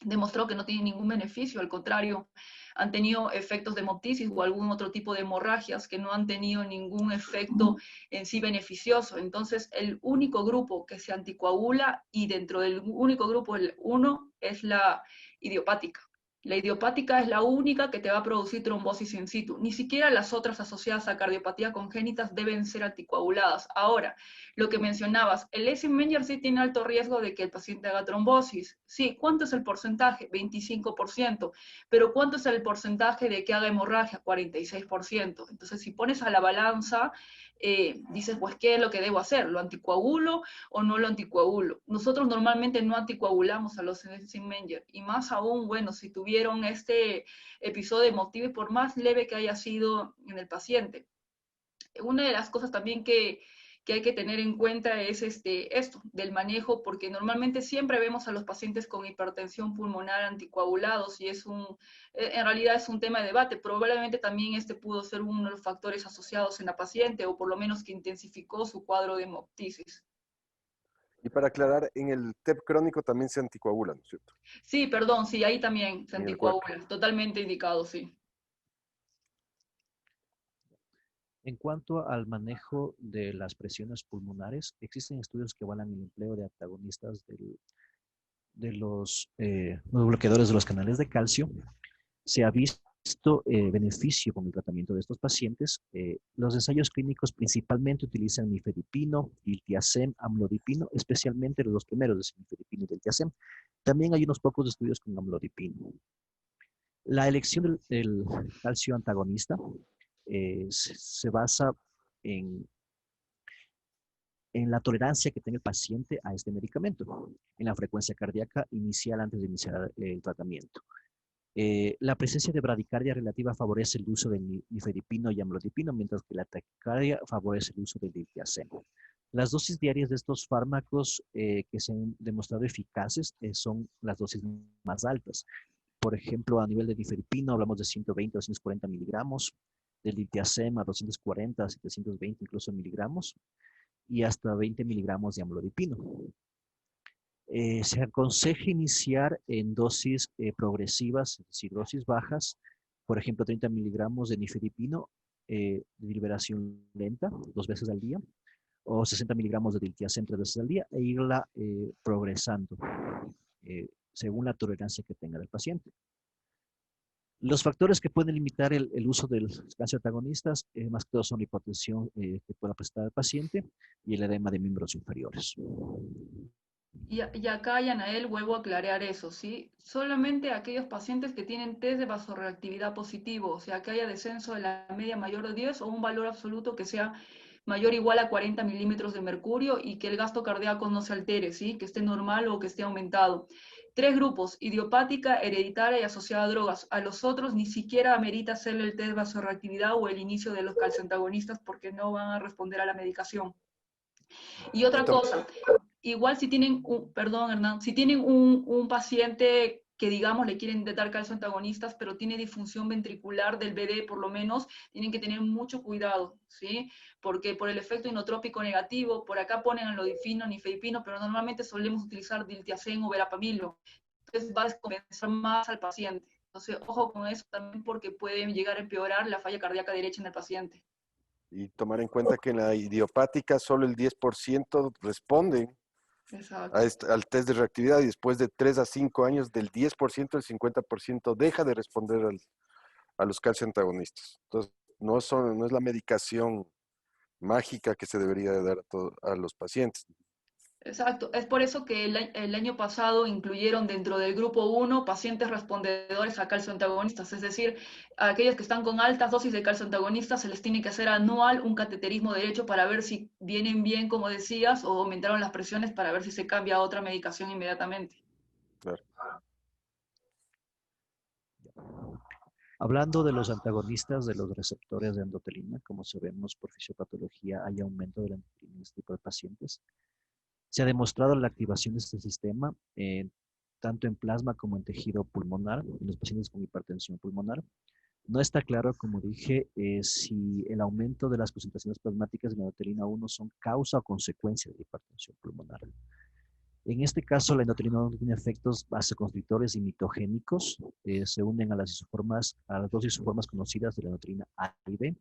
demostrado que no tienen ningún beneficio, al contrario, han tenido efectos de hemoptisis o algún otro tipo de hemorragias que no han tenido ningún efecto en sí beneficioso. Entonces, el único grupo que se anticoagula y dentro del único grupo, el 1, es la idiopática. La idiopática es la única que te va a producir trombosis in situ. Ni siquiera las otras asociadas a cardiopatía congénitas deben ser anticoaguladas. Ahora, lo que mencionabas, el Eisenmenger sí tiene alto riesgo de que el paciente haga trombosis. Sí, ¿cuánto es el porcentaje? 25%. Pero ¿cuánto es el porcentaje de que haga hemorragia? 46%. Entonces, si pones a la balanza, dices, pues, ¿qué es lo que debo hacer? ¿Lo anticoagulo o no lo anticoagulo? Nosotros normalmente no anticoagulamos a los Eisenmenger, y más aún, bueno, si tuvieron este episodio emotivo, por más leve que haya sido en el paciente. Una de las cosas también que hay que tener en cuenta es esto, del manejo, porque normalmente siempre vemos a los pacientes con hipertensión pulmonar anticoagulados y en realidad es un tema de debate. Probablemente también pudo ser uno de los factores asociados en la paciente, o por lo menos que intensificó su cuadro de hemoptisis. Y para aclarar, en el TEP crónico también se anticoagula, ¿no es cierto? Sí, perdón, sí, ahí también se anticoagula, totalmente indicado, sí. En cuanto al manejo de las presiones pulmonares, existen estudios que avalan el empleo de antagonistas de los bloqueadores de los canales de calcio. Se ha visto beneficio con el tratamiento de estos pacientes. Los ensayos clínicos principalmente utilizan nifedipino, diltiazem, amlodipino, especialmente los dos primeros, nifedipino y diltiazem. También hay unos pocos estudios con amlodipino. La elección del calcio antagonista se basa en la tolerancia que tenga el paciente a este medicamento, en la frecuencia cardíaca inicial antes de iniciar el tratamiento. La presencia de bradicardia relativa favorece el uso de nifedipino y amlodipino, mientras que la taquicardia favorece el uso de diltiazem. Las dosis diarias de estos fármacos que se han demostrado eficaces son las dosis más altas. Por ejemplo, a nivel de nifedipino hablamos de 120 a 240 miligramos, del diltiazem a 240 a 720 incluso miligramos, y hasta 20 miligramos de amlodipino. Se aconseja iniciar en dosis progresivas, es decir, dosis bajas, por ejemplo, 30 miligramos de nifedipino de liberación lenta, 2 veces al día, o 60 miligramos de diltiazem 3 veces al día e irla progresando según la tolerancia que tenga el paciente. Los factores que pueden limitar el uso de los calcioantagonistas, más que todo son la hipotensión que pueda presentar el paciente y el edema de miembros inferiores. Y acá, Yanael, vuelvo a aclarar eso, ¿sí? Solamente aquellos pacientes que tienen test de vasorreactividad positivo, o sea, que haya descenso de la media mayor de 10 o un valor absoluto que sea mayor o igual a 40 milímetros de mercurio y que el gasto cardíaco no se altere, ¿sí? Que esté normal o que esté aumentado. 3 grupos, idiopática, hereditaria y asociada a drogas. A los otros ni siquiera amerita hacerle el test de vasorreactividad o el inicio de los calcioantagonistas porque no van a responder a la medicación. Y otra cosa, igual si tienen, perdón Hernán, si tienen un paciente que digamos le quieren dar calcioantagonistas, pero tiene disfunción ventricular del BD por lo menos, tienen que tener mucho cuidado, ¿sí? Porque por el efecto inotrópico negativo, por acá ponen anlodipino, nifedipino, pero normalmente solemos utilizar diltiazem o verapamilo. Entonces va a descompensar más al paciente. Entonces, ojo con eso también porque puede llegar a empeorar la falla cardíaca derecha en el paciente. Y tomar en cuenta que en la idiopática solo el 10% responden Exacto. al test de reactividad y después de 3 a 5 años del 10%, el 50% deja de responder a los calcioantagonistas. Entonces, no es la medicación mágica que se debería de dar a los pacientes. Exacto, es por eso que el año pasado incluyeron dentro del grupo 1 pacientes respondedores a calcioantagonistas, es decir, a aquellos que están con altas dosis de calcioantagonistas se les tiene que hacer anual un cateterismo derecho para ver si vienen bien, como decías, o aumentaron las presiones para ver si se cambia a otra medicación inmediatamente. Claro. Hablando de los antagonistas de los receptores de endotelina, como sabemos por fisiopatología hay aumento de la endotelina en este tipo de pacientes. Se ha demostrado la activación de este sistema tanto en plasma como en tejido pulmonar, en los pacientes con hipertensión pulmonar. No está claro, como dije, si el aumento de las concentraciones plasmáticas de la endotelina 1 son causa o consecuencia de la hipertensión pulmonar. En este caso, la endotelina no tiene efectos vasoconstrictores y mitogénicos. Se unen a las dos isoformas conocidas de la endotelina A y B.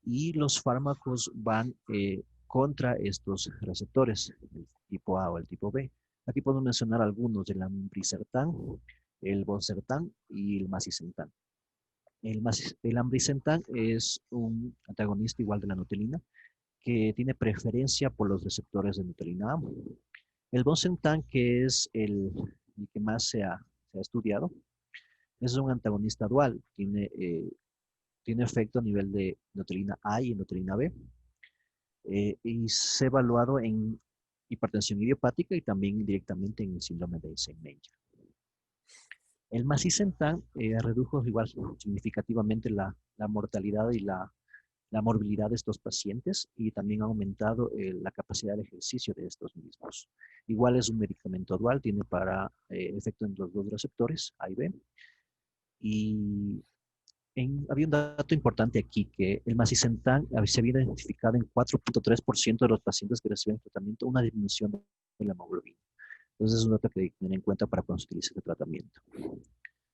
Y los fármacos van contra estos receptores, el tipo A o el tipo B. Aquí podemos mencionar algunos, el ambrisentan, el bonsertan y el macitentan. El ambrisentan es un antagonista igual de la endotelina que tiene preferencia por los receptores de endotelina A. El bonsertan, que es el que más se ha estudiado, es un antagonista dual, tiene efecto a nivel de endotelina A y endotelina B, y se ha evaluado en hipertensión idiopática y también directamente en el síndrome de Eisenmenger. El macitentan redujo igual significativamente la mortalidad y la morbilidad de estos pacientes y también ha aumentado la capacidad de ejercicio de estos mismos. Igual es un medicamento dual, tiene para efecto en los dos receptores, A y B. Y había un dato importante aquí, que el macitentan se había identificado en 4.3% de los pacientes que reciben tratamiento una disminución de la hemoglobina. Entonces es un dato que hay que tener en cuenta para cuando se utilice este tratamiento.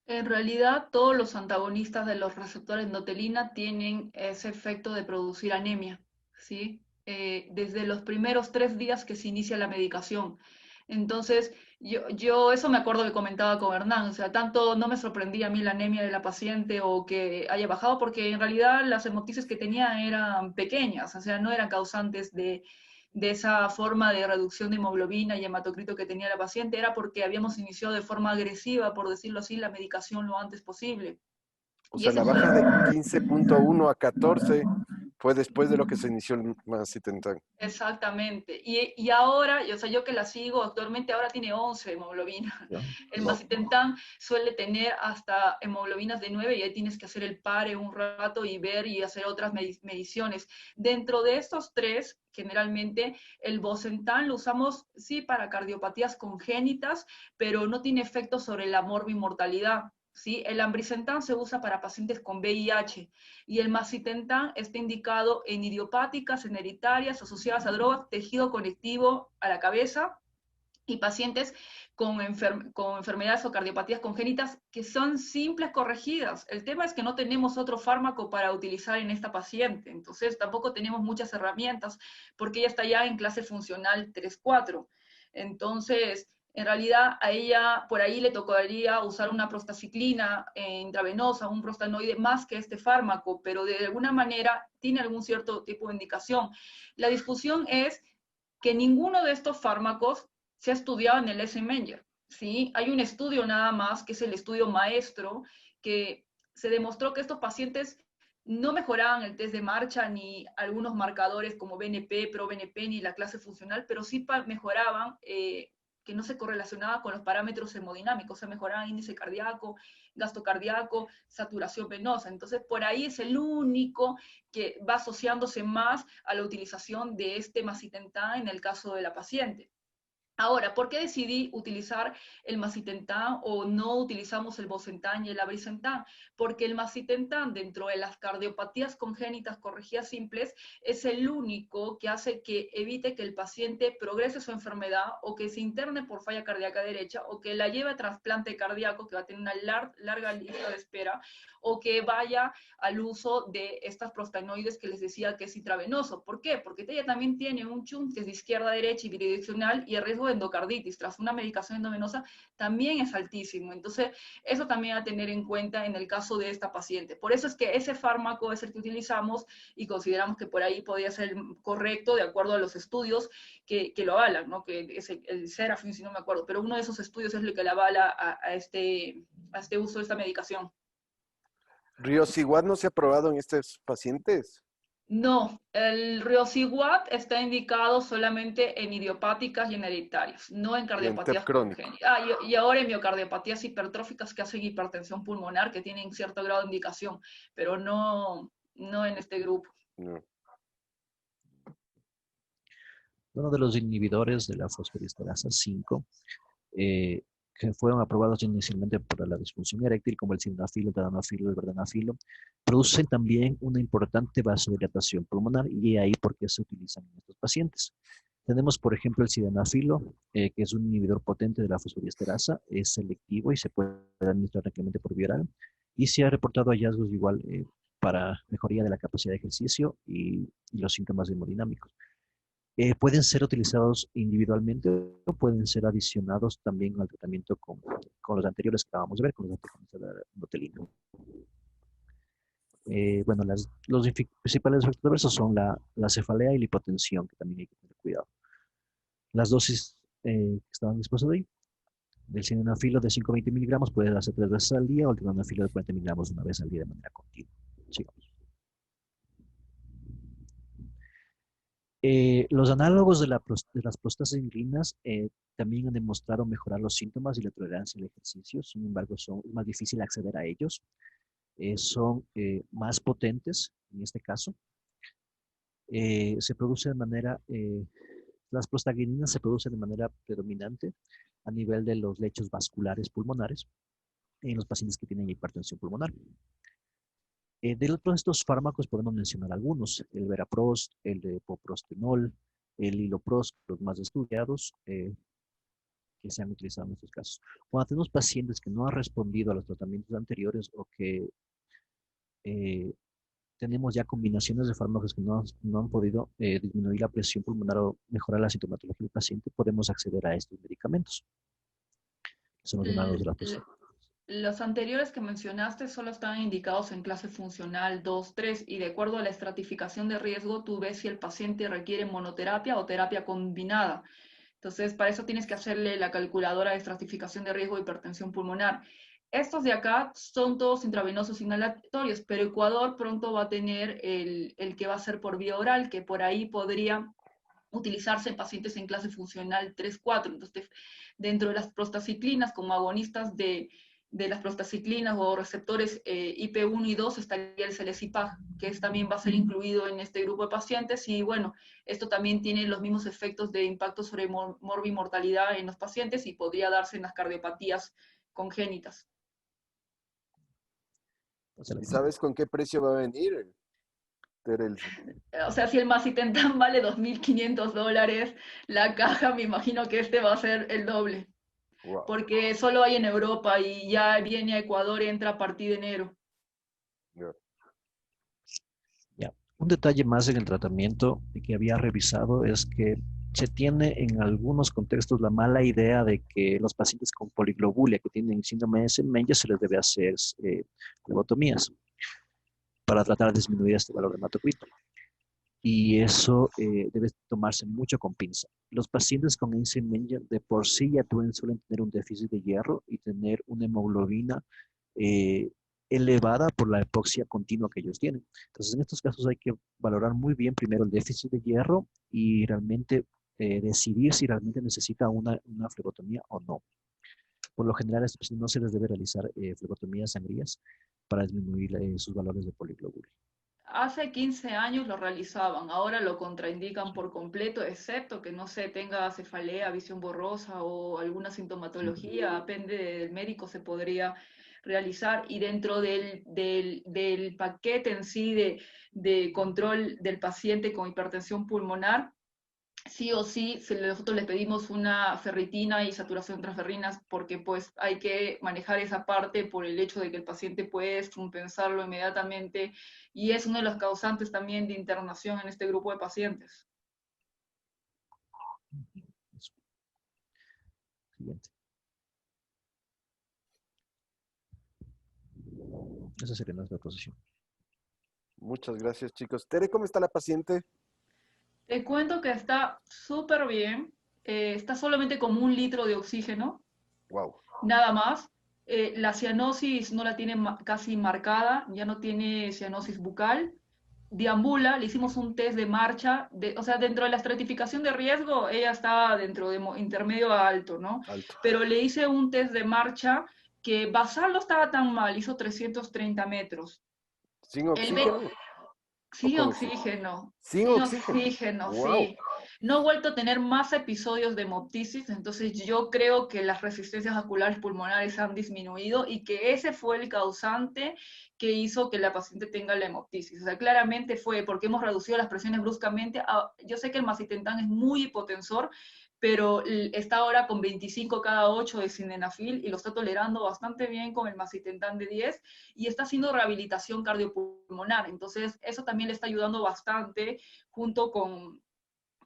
En realidad, todos los antagonistas de los receptores endotelina tienen ese efecto de producir anemia, ¿sí? Desde los primeros 3 días que se inicia la medicación. Entonces, yo eso me acuerdo que comentaba con Hernán, o sea, tanto no me sorprendía a mí la anemia de la paciente o que haya bajado, porque en realidad las hemoptisis que tenía eran pequeñas, o sea, no eran causantes de esa forma de reducción de hemoglobina y hematocrito que tenía la paciente, era porque habíamos iniciado de forma agresiva, por decirlo así, la medicación lo antes posible. O sea, la baja de 15.1 a 14 fue después de lo que se inició el macitentan. Exactamente. Y ahora, o sea, yo que la sigo actualmente, ahora tiene 11 hemoglobina. El macitentan suele tener hasta hemoglobinas de 9 y ahí tienes que hacer el pare un rato y ver y hacer otras mediciones. Dentro de estos 3, generalmente el bosentan lo usamos, sí, para cardiopatías congénitas, pero no tiene efecto sobre la morbimortalidad. ¿Sí? El ambrisentan se usa para pacientes con VIH y el macitentan está indicado en idiopáticas, en hereditarias, asociadas a drogas, tejido conectivo a la cabeza y pacientes con enfermedades o cardiopatías congénitas que son simples corregidas. El tema es que no tenemos otro fármaco para utilizar en esta paciente, entonces tampoco tenemos muchas herramientas porque ella está ya en clase funcional 3-4. Entonces, en realidad a ella por ahí le tocaría usar una prostaciclina intravenosa, un prostanoide más que este fármaco, pero de alguna manera tiene algún cierto tipo de indicación. La discusión es que ninguno de estos fármacos se ha estudiado en el S-Menger, ¿sí? Hay un estudio nada más, que es el estudio maestro, que se demostró que estos pacientes no mejoraban el test de marcha ni algunos marcadores como BNP, ProBNP, ni la clase funcional, pero sí mejoraban, que no se correlacionaba con los parámetros hemodinámicos, o sea, mejoraban índice cardíaco, gasto cardíaco, saturación venosa. Entonces, por ahí es el único que va asociándose más a la utilización de este macitentan en el caso de la paciente. Ahora, ¿por qué decidí utilizar el macitentan o no utilizamos el bosentan y el abrisentan? Porque el macitentan, dentro de las cardiopatías congénitas corregidas simples, es el único que hace que evite que el paciente progrese su enfermedad o que se interne por falla cardíaca derecha o que la lleve a trasplante cardíaco, que va a tener una larga lista de espera, o que vaya al uso de estas prostanoides que les decía que es intravenoso. ¿Por qué? Porque ella también tiene un shunt que es de izquierda a derecha y bidireccional, y el riesgo de endocarditis tras una medicación endovenosa también es altísimo. Entonces, eso también a tener en cuenta en el caso de esta paciente. Por eso es que ese fármaco es el que utilizamos y consideramos que por ahí podría ser correcto de acuerdo a los estudios que lo avalan, ¿no? Que es el Serafin, si no me acuerdo, pero uno de esos estudios es el que le avala a este uso de esta medicación. ¿Riociguat no se ha probado en estos pacientes? No, el riociguat está indicado solamente en idiopáticas y en hereditarias, no en Y en cardiopatías TEP crónico. congénitas. Y ahora en miocardiopatías hipertróficas que hacen hipertensión pulmonar, que tienen cierto grado de indicación, pero no en este grupo. No. Uno de los inhibidores de la fosfodiesterasa 5 que fueron aprobados inicialmente para la disfunción eréctil, como el sildenafilo, el tadalafilo, el verdenafilo, producen también una importante vasodilatación pulmonar, y ahí por qué se utilizan en estos pacientes. Tenemos, por ejemplo, el sildenafilo, que es un inhibidor potente de la fosfodiesterasa, es selectivo y se puede administrar tranquilamente por vía oral, y se ha reportado hallazgos igual para mejoría de la capacidad de ejercicio y los síntomas hemodinámicos. Pueden ser utilizados individualmente o pueden ser adicionados también al tratamiento con los anteriores que acabamos de ver, con los antagonistas de la botelina. Bueno, los principales efectos adversos son la cefalea y la hipotensión, que también hay que tener cuidado. Las dosis que estaban dispuestas ahí, del sildenafilo de 5 a 20 miligramos puede darse 3 veces al día, o el tadalafilo de 40 miligramos una vez al día de manera continua. Sigamos. Los análogos de las prostaglandinas también han demostrado mejorar los síntomas y la tolerancia al ejercicio. Sin embargo, es más difícil acceder a ellos. Son más potentes en este caso. Se produce de manera, las prostaglandinas se producen de manera predominante a nivel de los lechos vasculares pulmonares en los pacientes que tienen hipertensión pulmonar. De todos estos fármacos podemos mencionar algunos: el Veraprost, el Epoprostenol, el Iloprost, los más estudiados que se han utilizado en estos casos. Cuando tenemos pacientes que no han respondido a los tratamientos anteriores o que tenemos ya combinaciones de fármacos que no han podido disminuir la presión pulmonar o mejorar la sintomatología del paciente, podemos acceder a estos medicamentos. Son los llamados de la presión. Los anteriores que mencionaste solo están indicados en clase funcional 2, 3, y de acuerdo a la estratificación de riesgo, tú ves si el paciente requiere monoterapia o terapia combinada. Entonces, para eso tienes que hacerle la calculadora de estratificación de riesgo de hipertensión pulmonar. Estos de acá son todos intravenosos inhalatorios, pero Ecuador pronto va a tener el que va a ser por vía oral, que por ahí podría utilizarse en pacientes en clase funcional 3-4. Entonces, dentro de las prostaciclinas como agonistas de las prostaciclinas o receptores IP1 y 2 estaría el Selexipag, que también va a ser incluido en este grupo de pacientes, y bueno, esto también tiene los mismos efectos de impacto sobre morbimortalidad en los pacientes y podría darse en las cardiopatías congénitas. ¿Y sabes con qué precio va a venir? O sea, si el macitentan vale $2.500, la caja me imagino que este va a ser el doble. Wow. Porque solo hay en Europa y ya viene a Ecuador y entra a partir de enero. Yeah. Ya. Un detalle más en el tratamiento que había revisado es que se tiene en algunos contextos la mala idea de que los pacientes con poliglobulia que tienen síndrome de Menger se les debe hacer flebotomías para tratar de disminuir este valor de hematocrito. Y eso debe tomarse mucho con pinza. Los pacientes con Menger de por sí ya suelen tener un déficit de hierro y tener una hemoglobina elevada por la hipoxia continua que ellos tienen. Entonces, en estos casos hay que valorar muy bien primero el déficit de hierro y realmente decidir si realmente necesita una flebotomía o no. Por lo general, a estos pacientes no se les debe realizar flebotomías sangrías para disminuir sus valores de poliglobulia. Hace 15 años lo realizaban, ahora lo contraindican por completo, excepto que no se tenga cefalea, visión borrosa o alguna sintomatología, depende del médico, se podría realizar. Y dentro del paquete en sí de control del paciente con hipertensión pulmonar, sí o sí, nosotros les pedimos una ferritina y saturación de transferrinas porque pues hay que manejar esa parte por el hecho de que el paciente puede descompensarlo inmediatamente y es uno de los causantes también de internación en este grupo de pacientes. Siguiente. Esa sería nuestra posición. Muchas gracias, chicos. Tere, ¿cómo está la paciente? Te cuento que está súper bien, está solamente como 1 litro de oxígeno. Wow. Nada más. La cianosis no la tiene casi marcada, ya no tiene cianosis bucal. Deambula, le hicimos un test de marcha, o sea, dentro de la estratificación de riesgo, ella está dentro de intermedio a alto, ¿no? Alto. Pero le hice un test de marcha que basal no estaba tan mal, hizo 330 metros. ¿Sin oxígeno? Sin oxígeno. Sin oxígeno, wow. sí. No he vuelto a tener más episodios de hemoptisis, entonces yo creo que las resistencias vasculares pulmonares han disminuido y que ese fue el causante que hizo que la paciente tenga la hemoptisis. O sea, claramente fue porque hemos reducido las presiones bruscamente. Yo sé que el macitentan es muy hipotensor, pero está ahora con 25 cada 8 de sildenafil y lo está tolerando bastante bien con el macitentan de 10 y está haciendo rehabilitación cardiopulmonar. Entonces, eso también le está ayudando bastante junto con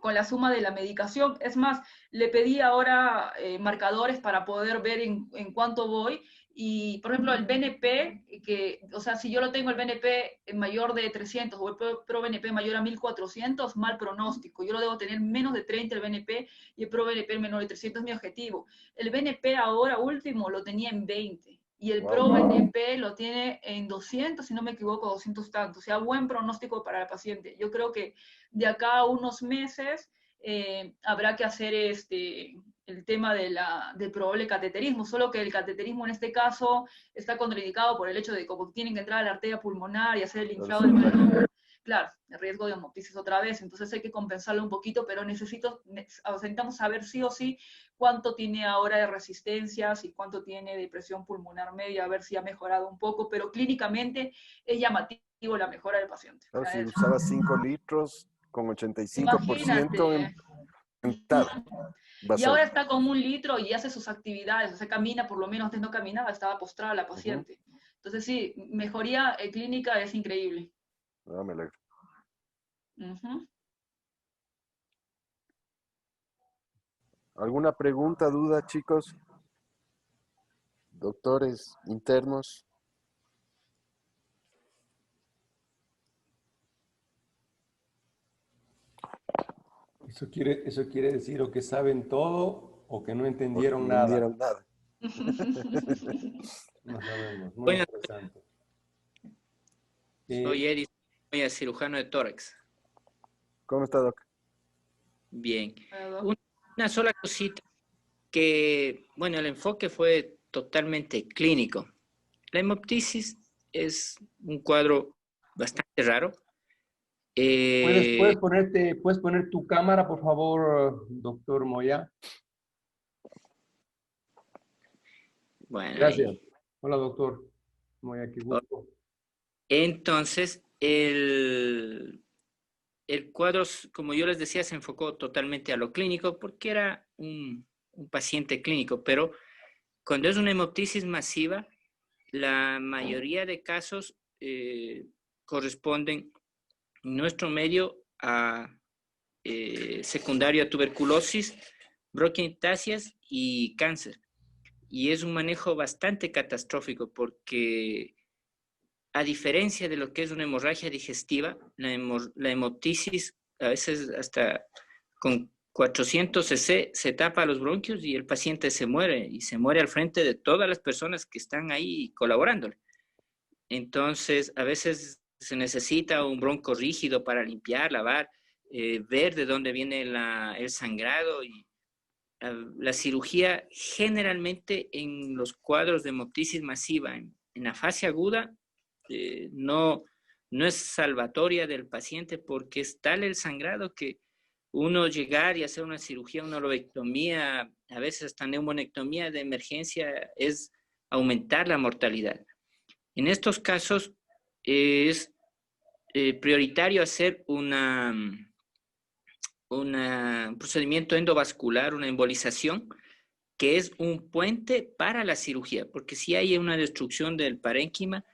la suma de la medicación. Es más, le pedí ahora marcadores para poder ver en cuánto voy. Y, por ejemplo, el BNP, o sea, si yo lo tengo el BNP mayor de 300 o el ProBNP mayor a 1400, mal pronóstico. Yo lo debo tener menos de 30 el BNP y el ProBNP menor de 300 es mi objetivo. El BNP ahora último lo tenía en 20 y el ProBNP lo tiene en 200, si no me equivoco, 200 tantos. O sea, buen pronóstico para el paciente. Yo creo que de acá a unos meses habrá que hacer el tema del probable cateterismo, solo que el cateterismo en este caso está contraindicado por el hecho de que como tienen que entrar a la arteria pulmonar y hacer el inflado del pulmón, claro, el riesgo de hemoptisis otra vez, entonces hay que compensarlo un poquito, pero necesitamos saber sí o sí cuánto tiene ahora de resistencias y cuánto tiene de presión pulmonar media, a ver si ha mejorado un poco, pero clínicamente es llamativo la mejora del paciente. Claro, si usaba 5 litros con 85% en y ahora está con 1 litro y hace sus actividades, o sea, camina, por lo menos antes no caminaba, estaba postrada la paciente. Entonces sí, mejoría clínica es increíble. Ah, me alegro. ¿Alguna pregunta, duda, chicos? Doctores internos. Eso quiere decir o que saben todo o que no entendieron No entendieron nada. No sabemos, muy interesante. Soy Edison, soy cirujano de tórax. ¿Cómo está, Doc? Bien. Una sola cosita, que, bueno, el enfoque fue totalmente clínico. La hemoptisis es un cuadro bastante raro. ¿Puedes poner tu cámara, por favor, doctor Moya? Bueno, gracias. Hola, doctor Moya, qué gusto. Entonces, el cuadro, como yo les decía, se enfocó totalmente a lo clínico porque era un paciente clínico, pero cuando es una hemoptisis masiva, la mayoría de casos corresponden en nuestro medio a secundario a tuberculosis, bronquiectasias y cáncer. Y es un manejo bastante catastrófico porque, a diferencia de lo que es una hemorragia digestiva, la hemoptisis a veces hasta con 400 cc se tapa los bronquios y el paciente se muere, y se muere al frente de todas las personas que están ahí colaborándole. Entonces, a veces se necesita un bronco rígido para limpiar, lavar, ver de dónde viene el sangrado. Y la cirugía generalmente en los cuadros de hemoptisis masiva, en la fase aguda, no es salvatoria del paciente porque es tal el sangrado que uno llegar y hacer una cirugía, una lobectomía, a veces hasta neumonectomía de emergencia, es aumentar la mortalidad. En estos casos es prioritario hacer un procedimiento endovascular, una embolización, que es un puente para la cirugía, porque si hay una destrucción del parénquima,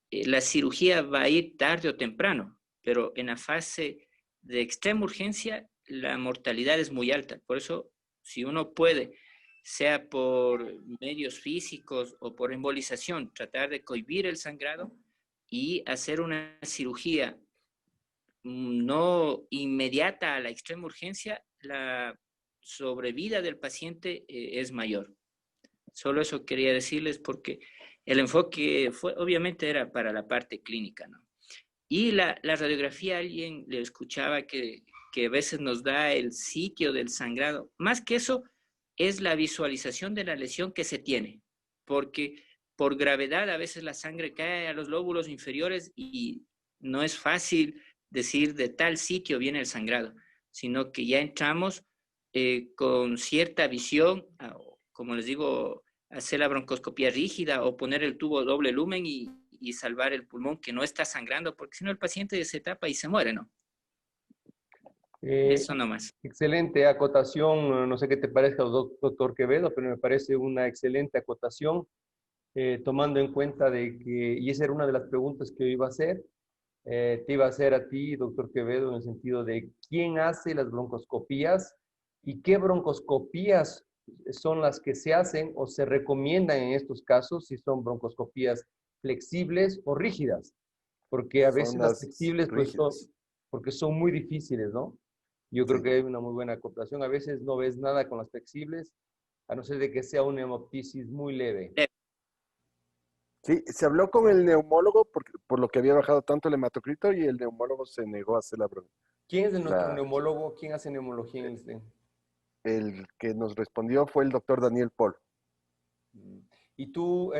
la cirugía va a ir tarde o temprano, pero en la fase de extrema urgencia, la mortalidad es muy alta. Por eso, si uno puede, sea por medios físicos o por embolización, tratar de cohibir el sangrado y hacer una cirugía no inmediata a la extrema urgencia, la sobrevida del paciente es mayor. Solo eso quería decirles porque el enfoque obviamente era para la parte clínica, ¿no? Y la radiografía, alguien le escuchaba que a veces nos da el sitio del sangrado. Más que eso, es la visualización de la lesión que se tiene, porque por gravedad a veces la sangre cae a los lóbulos inferiores y no es fácil decir de tal sitio viene el sangrado, sino que ya entramos con cierta visión, como les digo, hacer la broncoscopía rígida o poner el tubo doble lumen y salvar el pulmón que no está sangrando, porque si no el paciente se tapa y se muere, ¿no? Eso nomás. Excelente acotación, no sé qué te parezca, doctor Quevedo, pero me parece una excelente acotación, tomando en cuenta de que, y esa era una de las preguntas que yo iba a hacer, te iba a hacer a ti, doctor Quevedo, en el sentido de quién hace las broncoscopías y qué broncoscopías son las que se hacen o se recomiendan en estos casos, si son broncoscopías flexibles o rígidas, porque a veces las flexibles pues porque son muy difíciles, ¿no? Yo creo que hay una muy buena acotación. A veces no ves nada con las flexibles, a no ser de que sea una hemoptisis muy leve. Sí, se habló con el neumólogo por lo que había bajado tanto el hematocrito y el neumólogo se negó a hacer la bronca. ¿Quién es nuestro neumólogo? ¿Quién hace neumología en este? El que nos respondió fue el doctor Daniel Polo. Y tú,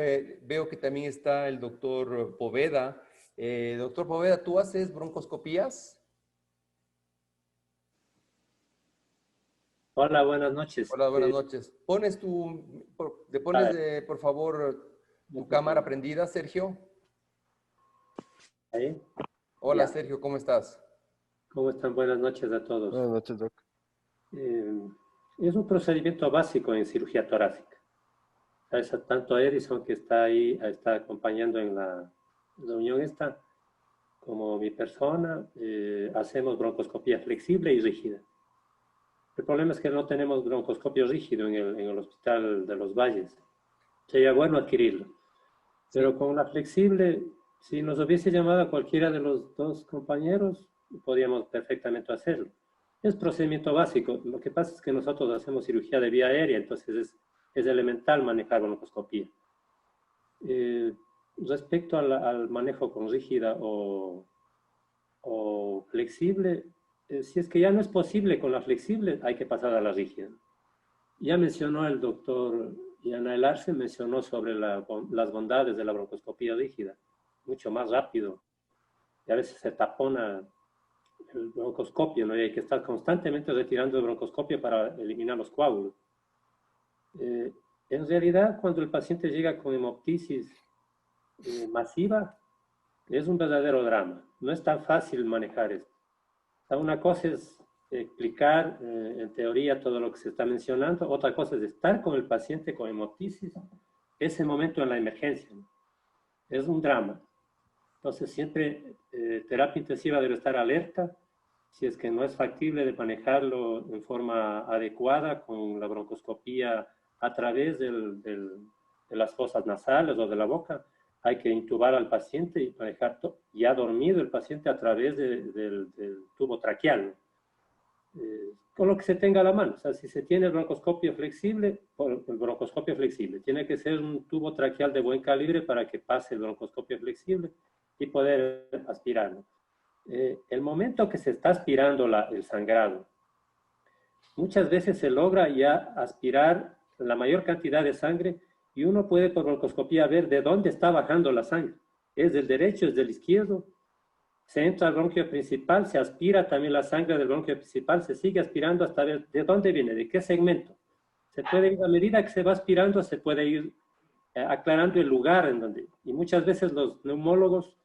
veo que también está el doctor Poveda. Doctor Poveda, ¿tú haces broncoscopías? Hola, buenas noches. Hola, buenas noches. ¿Pones por favor, tu cámara prendida, Sergio? ¿Ahí? Hola, Sergio, ¿cómo estás? ¿Cómo están? Buenas noches a todos. Buenas noches, doc. Es un procedimiento básico en cirugía torácica. Tanto Edison, que está ahí, está acompañando en la reunión esta, como mi persona, hacemos broncoscopía flexible y rígida. El problema es que no tenemos broncoscopio rígido en el Hospital de los Valles. Sería bueno adquirirlo. Pero con la flexible, si nos hubiese llamado a cualquiera de los dos compañeros, podríamos perfectamente hacerlo. Es procedimiento básico. Lo que pasa es que nosotros hacemos cirugía de vía aérea, entonces es elemental manejar broncoscopía. Respecto al manejo con rígida o flexible, si es que ya no es posible con la flexible, hay que pasar a la rígida. Ya mencionó el doctor Yanael Arce, mencionó sobre las bondades de la broncoscopía rígida. Mucho más rápido. Y a veces se tapona el broncoscopio, ¿no? Y hay que estar constantemente retirando el broncoscopio para eliminar los coágulos. En realidad, cuando el paciente llega con hemoptisis masiva, es un verdadero drama. No es tan fácil manejar esto. O sea, una cosa es explicar en teoría todo lo que se está mencionando, otra cosa es estar con el paciente con hemoptisis, ese momento en la emergencia, ¿no? Es un drama. Entonces siempre terapia intensiva debe estar alerta, si es que no es factible de manejarlo en forma adecuada con la broncoscopía a través de las fosas nasales o de la boca, hay que intubar al paciente y manejar ya dormido el paciente a través del tubo traqueal, ¿no? Con lo que se tenga a la mano. O sea, si se tiene el broncoscopio flexible, tiene que ser un tubo traqueal de buen calibre para que pase el broncoscopio flexible y poder aspirarlo. El momento que se está aspirando el sangrado, muchas veces se logra ya aspirar la mayor cantidad de sangre y uno puede por broncoscopía ver de dónde está bajando la sangre. ¿Es del derecho, es del izquierdo? Se entra al bronquio principal, se aspira también la sangre del bronquio principal, se sigue aspirando hasta ver de dónde viene, de qué segmento. Se puede ir, a medida que se va aspirando, se puede ir aclarando el lugar en donde, y muchas veces los neumólogos,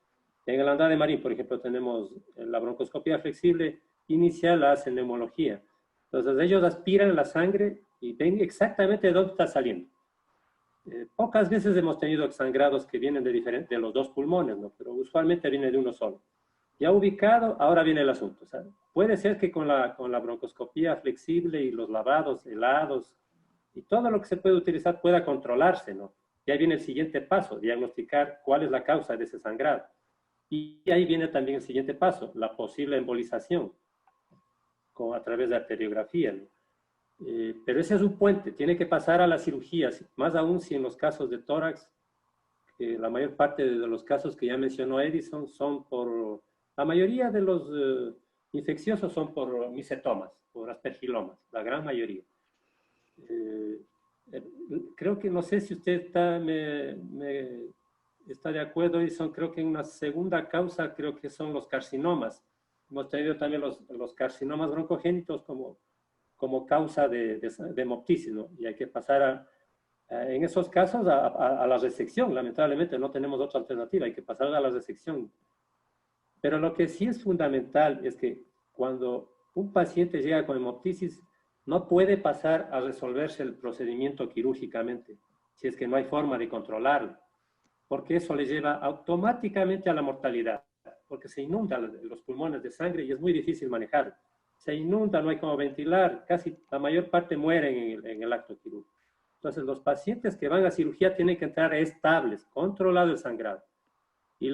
en el Andrade Marín, por ejemplo, tenemos la broncoscopía flexible inicial, la hacen neumología. Entonces ellos aspiran la sangre y ven exactamente de dónde está saliendo. Pocas veces hemos tenido sangrados que vienen de los dos pulmones, ¿no? Pero usualmente viene de uno solo. Ya ubicado, ahora viene el asunto. O sea, puede ser que con la broncoscopía flexible y los lavados, helados y todo lo que se puede utilizar pueda controlarse, ¿no? Y ahí viene el siguiente paso, diagnosticar cuál es la causa de ese sangrado. Y ahí viene también el siguiente paso, la posible embolización a través de arteriografía, ¿no? Pero ese es un puente, tiene que pasar a la cirugía, más aún si en los casos de tórax, la mayor parte de los casos que ya mencionó Edison son por, la mayoría de los infecciosos son por micetomas, por aspergilomas, la gran mayoría. Creo que, no sé si usted está de acuerdo, Edison, creo que en una segunda causa creo que son los carcinomas. Hemos tenido también los carcinomas broncogénitos como causa de hemoptisis, ¿no? Y hay que pasar en esos casos a la resección. Lamentablemente no tenemos otra alternativa, hay que pasar a la resección. Pero lo que sí es fundamental es que cuando un paciente llega con hemoptisis, no puede pasar a resolverse el procedimiento quirúrgicamente, si es que no hay forma de controlarlo, porque eso le lleva automáticamente a la mortalidad, porque se inundan los pulmones de sangre y es muy difícil manejarlo. Se inunda, no hay cómo ventilar, casi la mayor parte mueren en el acto quirúrgico. Entonces, los pacientes que van a cirugía tienen que entrar estables, controlado el sangrado. Y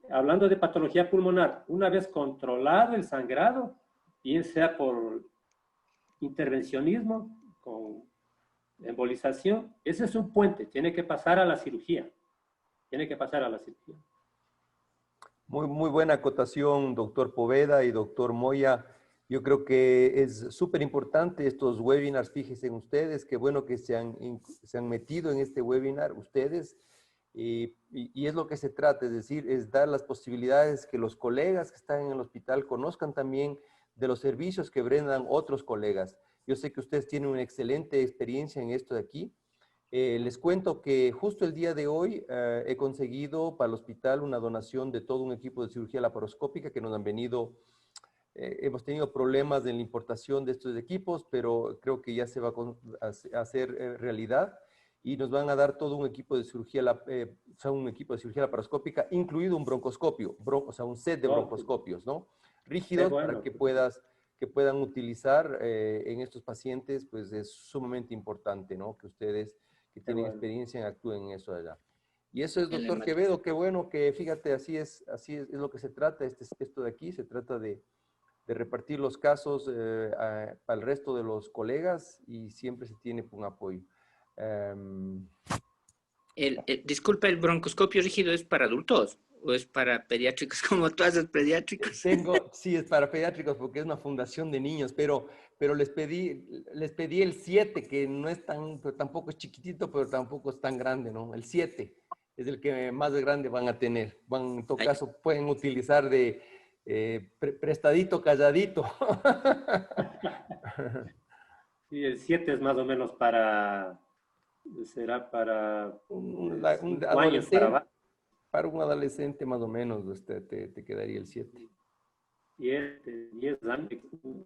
hablando de patología pulmonar, una vez controlado el sangrado, bien sea por intervencionismo, con embolización, ese es un puente, tiene que pasar a la cirugía. Tiene que pasar a la cirugía. Muy buena acotación, doctor Poveda y doctor Moya. Yo creo que es súper importante estos webinars. Fíjense en ustedes, qué bueno que se han metido en este webinar ustedes. Y es lo que se trata, es decir, es dar las posibilidades que los colegas que están en el hospital conozcan también de los servicios que brindan otros colegas. Yo sé que ustedes tienen una excelente experiencia en esto de aquí. Les cuento que justo el día de hoy he conseguido para el hospital una donación de todo un equipo de cirugía laparoscópica que nos han venido. Hemos tenido problemas en la importación de estos equipos, pero creo que ya se va a hacer realidad y nos van a dar todo un equipo de cirugía, laparoscópica, incluido un broncoscopio, o sea, un set de broncoscopios, ¿no? Rígidos para que puedan utilizar en estos pacientes, pues es sumamente importante, ¿no? Que ustedes que tienen experiencia actúen en eso allá. Y eso es, doctor Quevedo, qué bueno que, fíjate, así es lo que se trata, esto de aquí, se trata de repartir los casos para el resto de los colegas y siempre se tiene un apoyo. Disculpa, ¿el broncoscopio rígido es para adultos o es para pediátricos como tú haces pediátricos? Sí, es para pediátricos porque es una fundación de niños, pero les pedí el 7, que no es tampoco es chiquitito, pero tampoco es tan grande, ¿no? El 7 es el que más grande van a tener. En todo caso, pueden utilizar de prestadito, calladito. Sí, el 7 es más o menos será para un años para abajo. Para un adolescente más o menos te quedaría el 7. 10 años,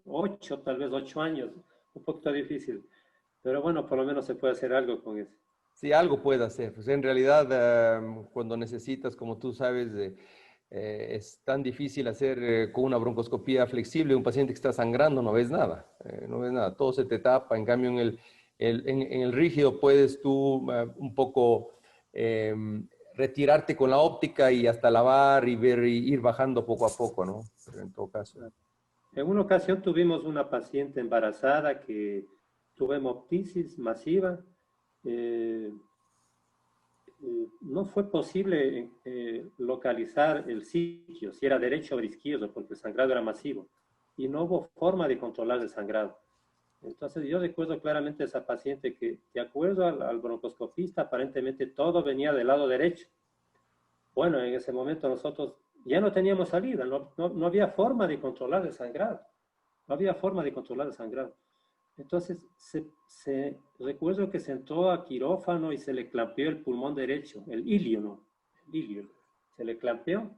8, tal vez 8 años, un poquito difícil. Pero bueno, por lo menos se puede hacer algo con eso. Sí, algo puede hacer. Pues en realidad, cuando necesitas, como tú sabes, es tan difícil hacer con una broncoscopía flexible un paciente que está sangrando, no ves nada, no ves nada, todo se te tapa. En cambio, en el rígido puedes tú un poco retirarte con la óptica y hasta lavar y ver y ir bajando poco a poco, ¿no? Pero en todo caso. En una ocasión tuvimos una paciente embarazada que tuvo hemoptisis masiva. No fue posible localizar el sitio, si era derecho o izquierdo, porque el sangrado era masivo. Y no hubo forma de controlar el sangrado. Entonces yo recuerdo claramente a esa paciente que, de acuerdo al broncoscopista, aparentemente todo venía del lado derecho. Bueno, en ese momento nosotros ya no teníamos salida, no había forma de controlar el sangrado. No había forma de controlar el sangrado. Entonces, recuerdo que se entró a quirófano y se le clampeó el pulmón derecho, el ilio, ¿no? El ilio. Se le clampeó,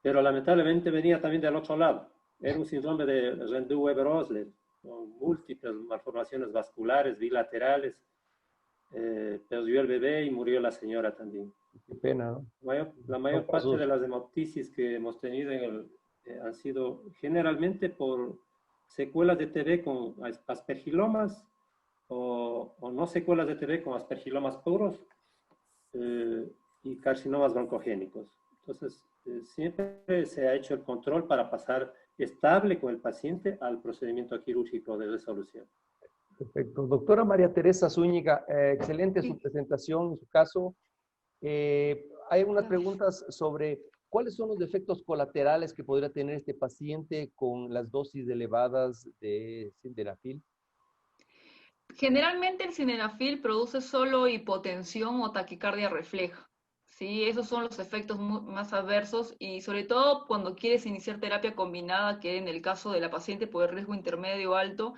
pero lamentablemente venía también del otro lado. Era un síndrome de Rendu-Weber-Osler, con múltiples malformaciones vasculares, bilaterales. Perdió el bebé y murió la señora también. Qué pena, ¿no? La mayor parte de las hemoptisis que hemos tenido han sido generalmente por secuelas de TB con aspergilomas o no secuelas de TB con aspergilomas puros y carcinomas broncogénicos. Entonces, siempre se ha hecho el control para pasar estable con el paciente al procedimiento quirúrgico de resolución. Perfecto. Doctora María Teresa Zúñiga, excelente su presentación, en su caso. Hay unas preguntas sobre cuáles son los efectos colaterales que podría tener este paciente con las dosis elevadas de sildenafil. Generalmente el sildenafil produce solo hipotensión o taquicardia refleja. Sí, esos son los efectos más adversos y sobre todo cuando quieres iniciar terapia combinada, que en el caso de la paciente por riesgo intermedio o alto,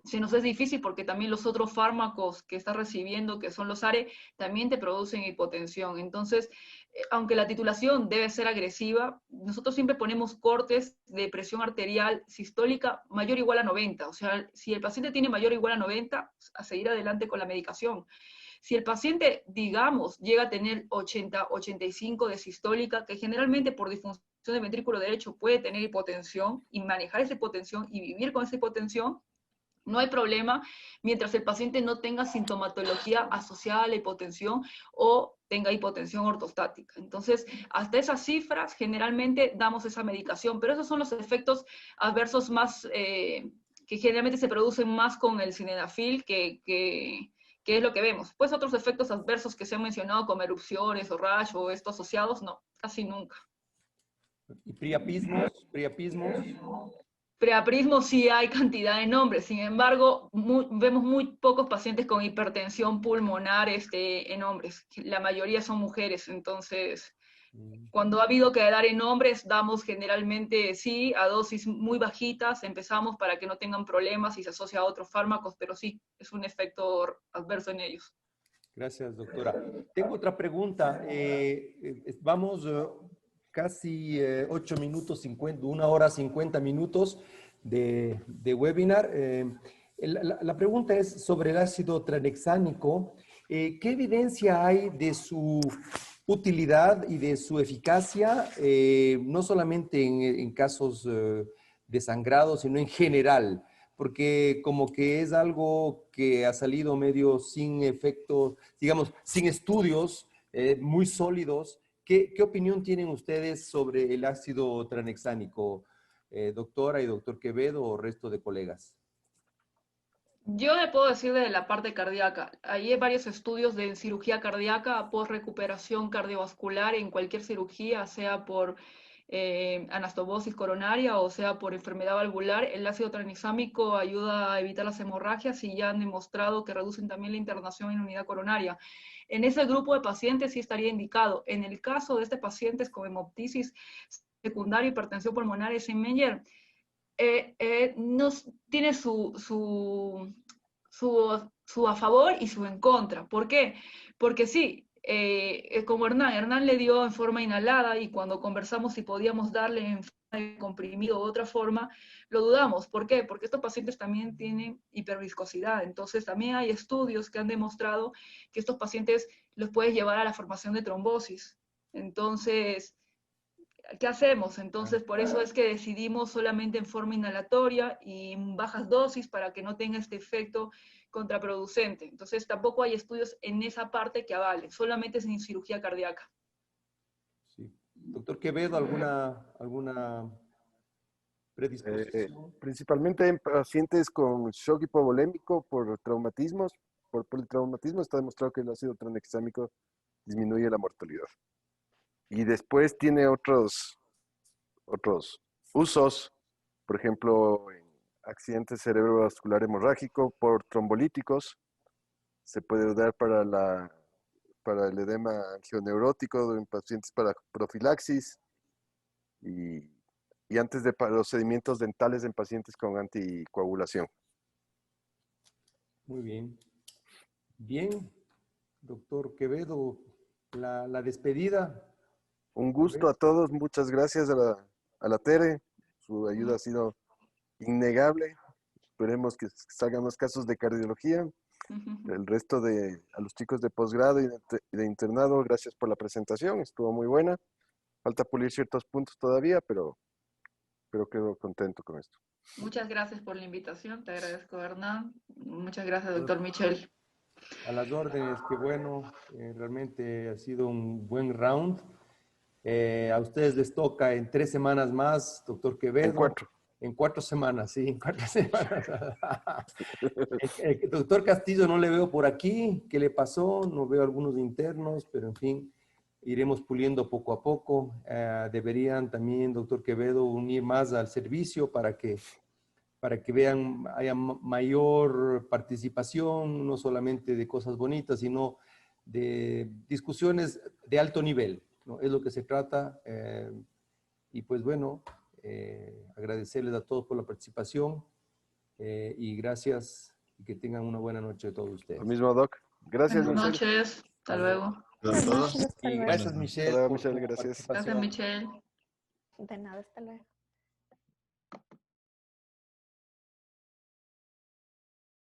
se nos es difícil porque también los otros fármacos que estás recibiendo, que son los ARE, también te producen hipotensión. Entonces, aunque la titulación debe ser agresiva, nosotros siempre ponemos cortes de presión arterial sistólica mayor o igual a 90. O sea, si el paciente tiene mayor o igual a 90, a seguir adelante con la medicación. Si el paciente, digamos, llega a tener 80, 85 de sistólica, que generalmente por disfunción del ventrículo derecho puede tener hipotensión, y manejar esa hipotensión y vivir con esa hipotensión, no hay problema mientras el paciente no tenga sintomatología asociada a la hipotensión o tenga hipotensión ortostática. Entonces, hasta esas cifras generalmente damos esa medicación, pero esos son los efectos adversos más que generalmente se producen más con el sildenafil que es lo que vemos. Pues otros efectos adversos que se han mencionado como erupciones o rash o estos asociados, no, casi nunca. ¿Y priapismos? Priapismo sí hay cantidad de nombres, sin embargo, vemos muy pocos pacientes con hipertensión pulmonar en hombres. La mayoría son mujeres, entonces, cuando ha habido que dar en hombres, damos generalmente sí a dosis muy bajitas, empezamos para que no tengan problemas y se asocia a otros fármacos, pero sí, es un efecto adverso en ellos. Gracias, doctora. Tengo otra pregunta. Vamos casi 8 minutos 50, 1 hora 50 minutos de webinar. La pregunta es sobre el ácido tranexámico. ¿Qué evidencia hay de su utilidad y de su eficacia, no solamente en casos de sangrado, sino en general? Porque como que es algo que ha salido medio sin efecto, digamos, sin estudios muy sólidos. ¿Qué opinión tienen ustedes sobre el ácido tranexámico, doctora y doctor Quevedo o resto de colegas? Yo le puedo decir de la parte cardíaca. Hay varios estudios de cirugía cardíaca por recuperación cardiovascular en cualquier cirugía, sea por anastomosis coronaria o sea por enfermedad valvular. El ácido tranexámico ayuda a evitar las hemorragias y ya han demostrado que reducen también la internación en unidad coronaria. En ese grupo de pacientes sí estaría indicado. En el caso de este pacientes con hemoptisis secundaria y hipertensión pulmonar Eisenmenger, tiene su a favor y su en contra. ¿Por qué? Porque sí, como Hernán le dio en forma inhalada y cuando conversamos si podíamos darle en forma de comprimido o otra forma, lo dudamos. ¿Por qué? Porque estos pacientes también tienen hiperviscosidad. Entonces también hay estudios que han demostrado que estos pacientes los puedes llevar a la formación de trombosis. Entonces, ¿qué hacemos? Entonces, por eso es que decidimos solamente en forma inhalatoria y en bajas dosis para que no tenga este efecto contraproducente. Entonces, tampoco hay estudios en esa parte que avalen, solamente es en cirugía cardíaca. Sí. Doctor Quevedo, ¿alguna predisposición? Principalmente en pacientes con shock hipovolémico por traumatismos, por politraumatismo, está demostrado que el ácido tranexámico disminuye la mortalidad. Y después tiene otros usos, por ejemplo, en accidentes cerebrovascular hemorrágico por trombolíticos, se puede dar para el edema angioneurótico en pacientes para profilaxis y antes de procedimientos dentales en pacientes con anticoagulación. Muy bien. Bien, doctor Quevedo, la despedida. Un gusto a todos, muchas gracias a la Tere, su ayuda ha sido innegable. Esperemos que salgan los casos de cardiología. El resto a los chicos de posgrado y de internado, gracias por la presentación, estuvo muy buena. Falta pulir ciertos puntos todavía, pero quedo contento con esto. Muchas gracias por la invitación, te agradezco, Hernán. Muchas gracias, doctor Michel. A las órdenes, qué bueno, realmente ha sido un buen round. A ustedes les toca en 3 semanas más, doctor Quevedo. En 4. En 4 semanas, sí, en 4 semanas. El doctor Castillo no le veo por aquí. ¿Qué le pasó? No veo algunos internos, pero en fin, iremos puliendo poco a poco. Deberían también, doctor Quevedo, unir más al servicio para que vean, haya mayor participación, no solamente de cosas bonitas, sino de discusiones de alto nivel, ¿no? Es lo que se trata. Y pues bueno, agradecerles a todos por la participación y gracias y que tengan una buena noche todos ustedes. Lo mismo, Doc. Gracias, Buenas Michelle. noches, hasta luego. Buenas noches, Y gracias, Michelle. Hasta luego, por Michelle, tu gracias. Gracias, participación. Michelle. De nada, hasta luego.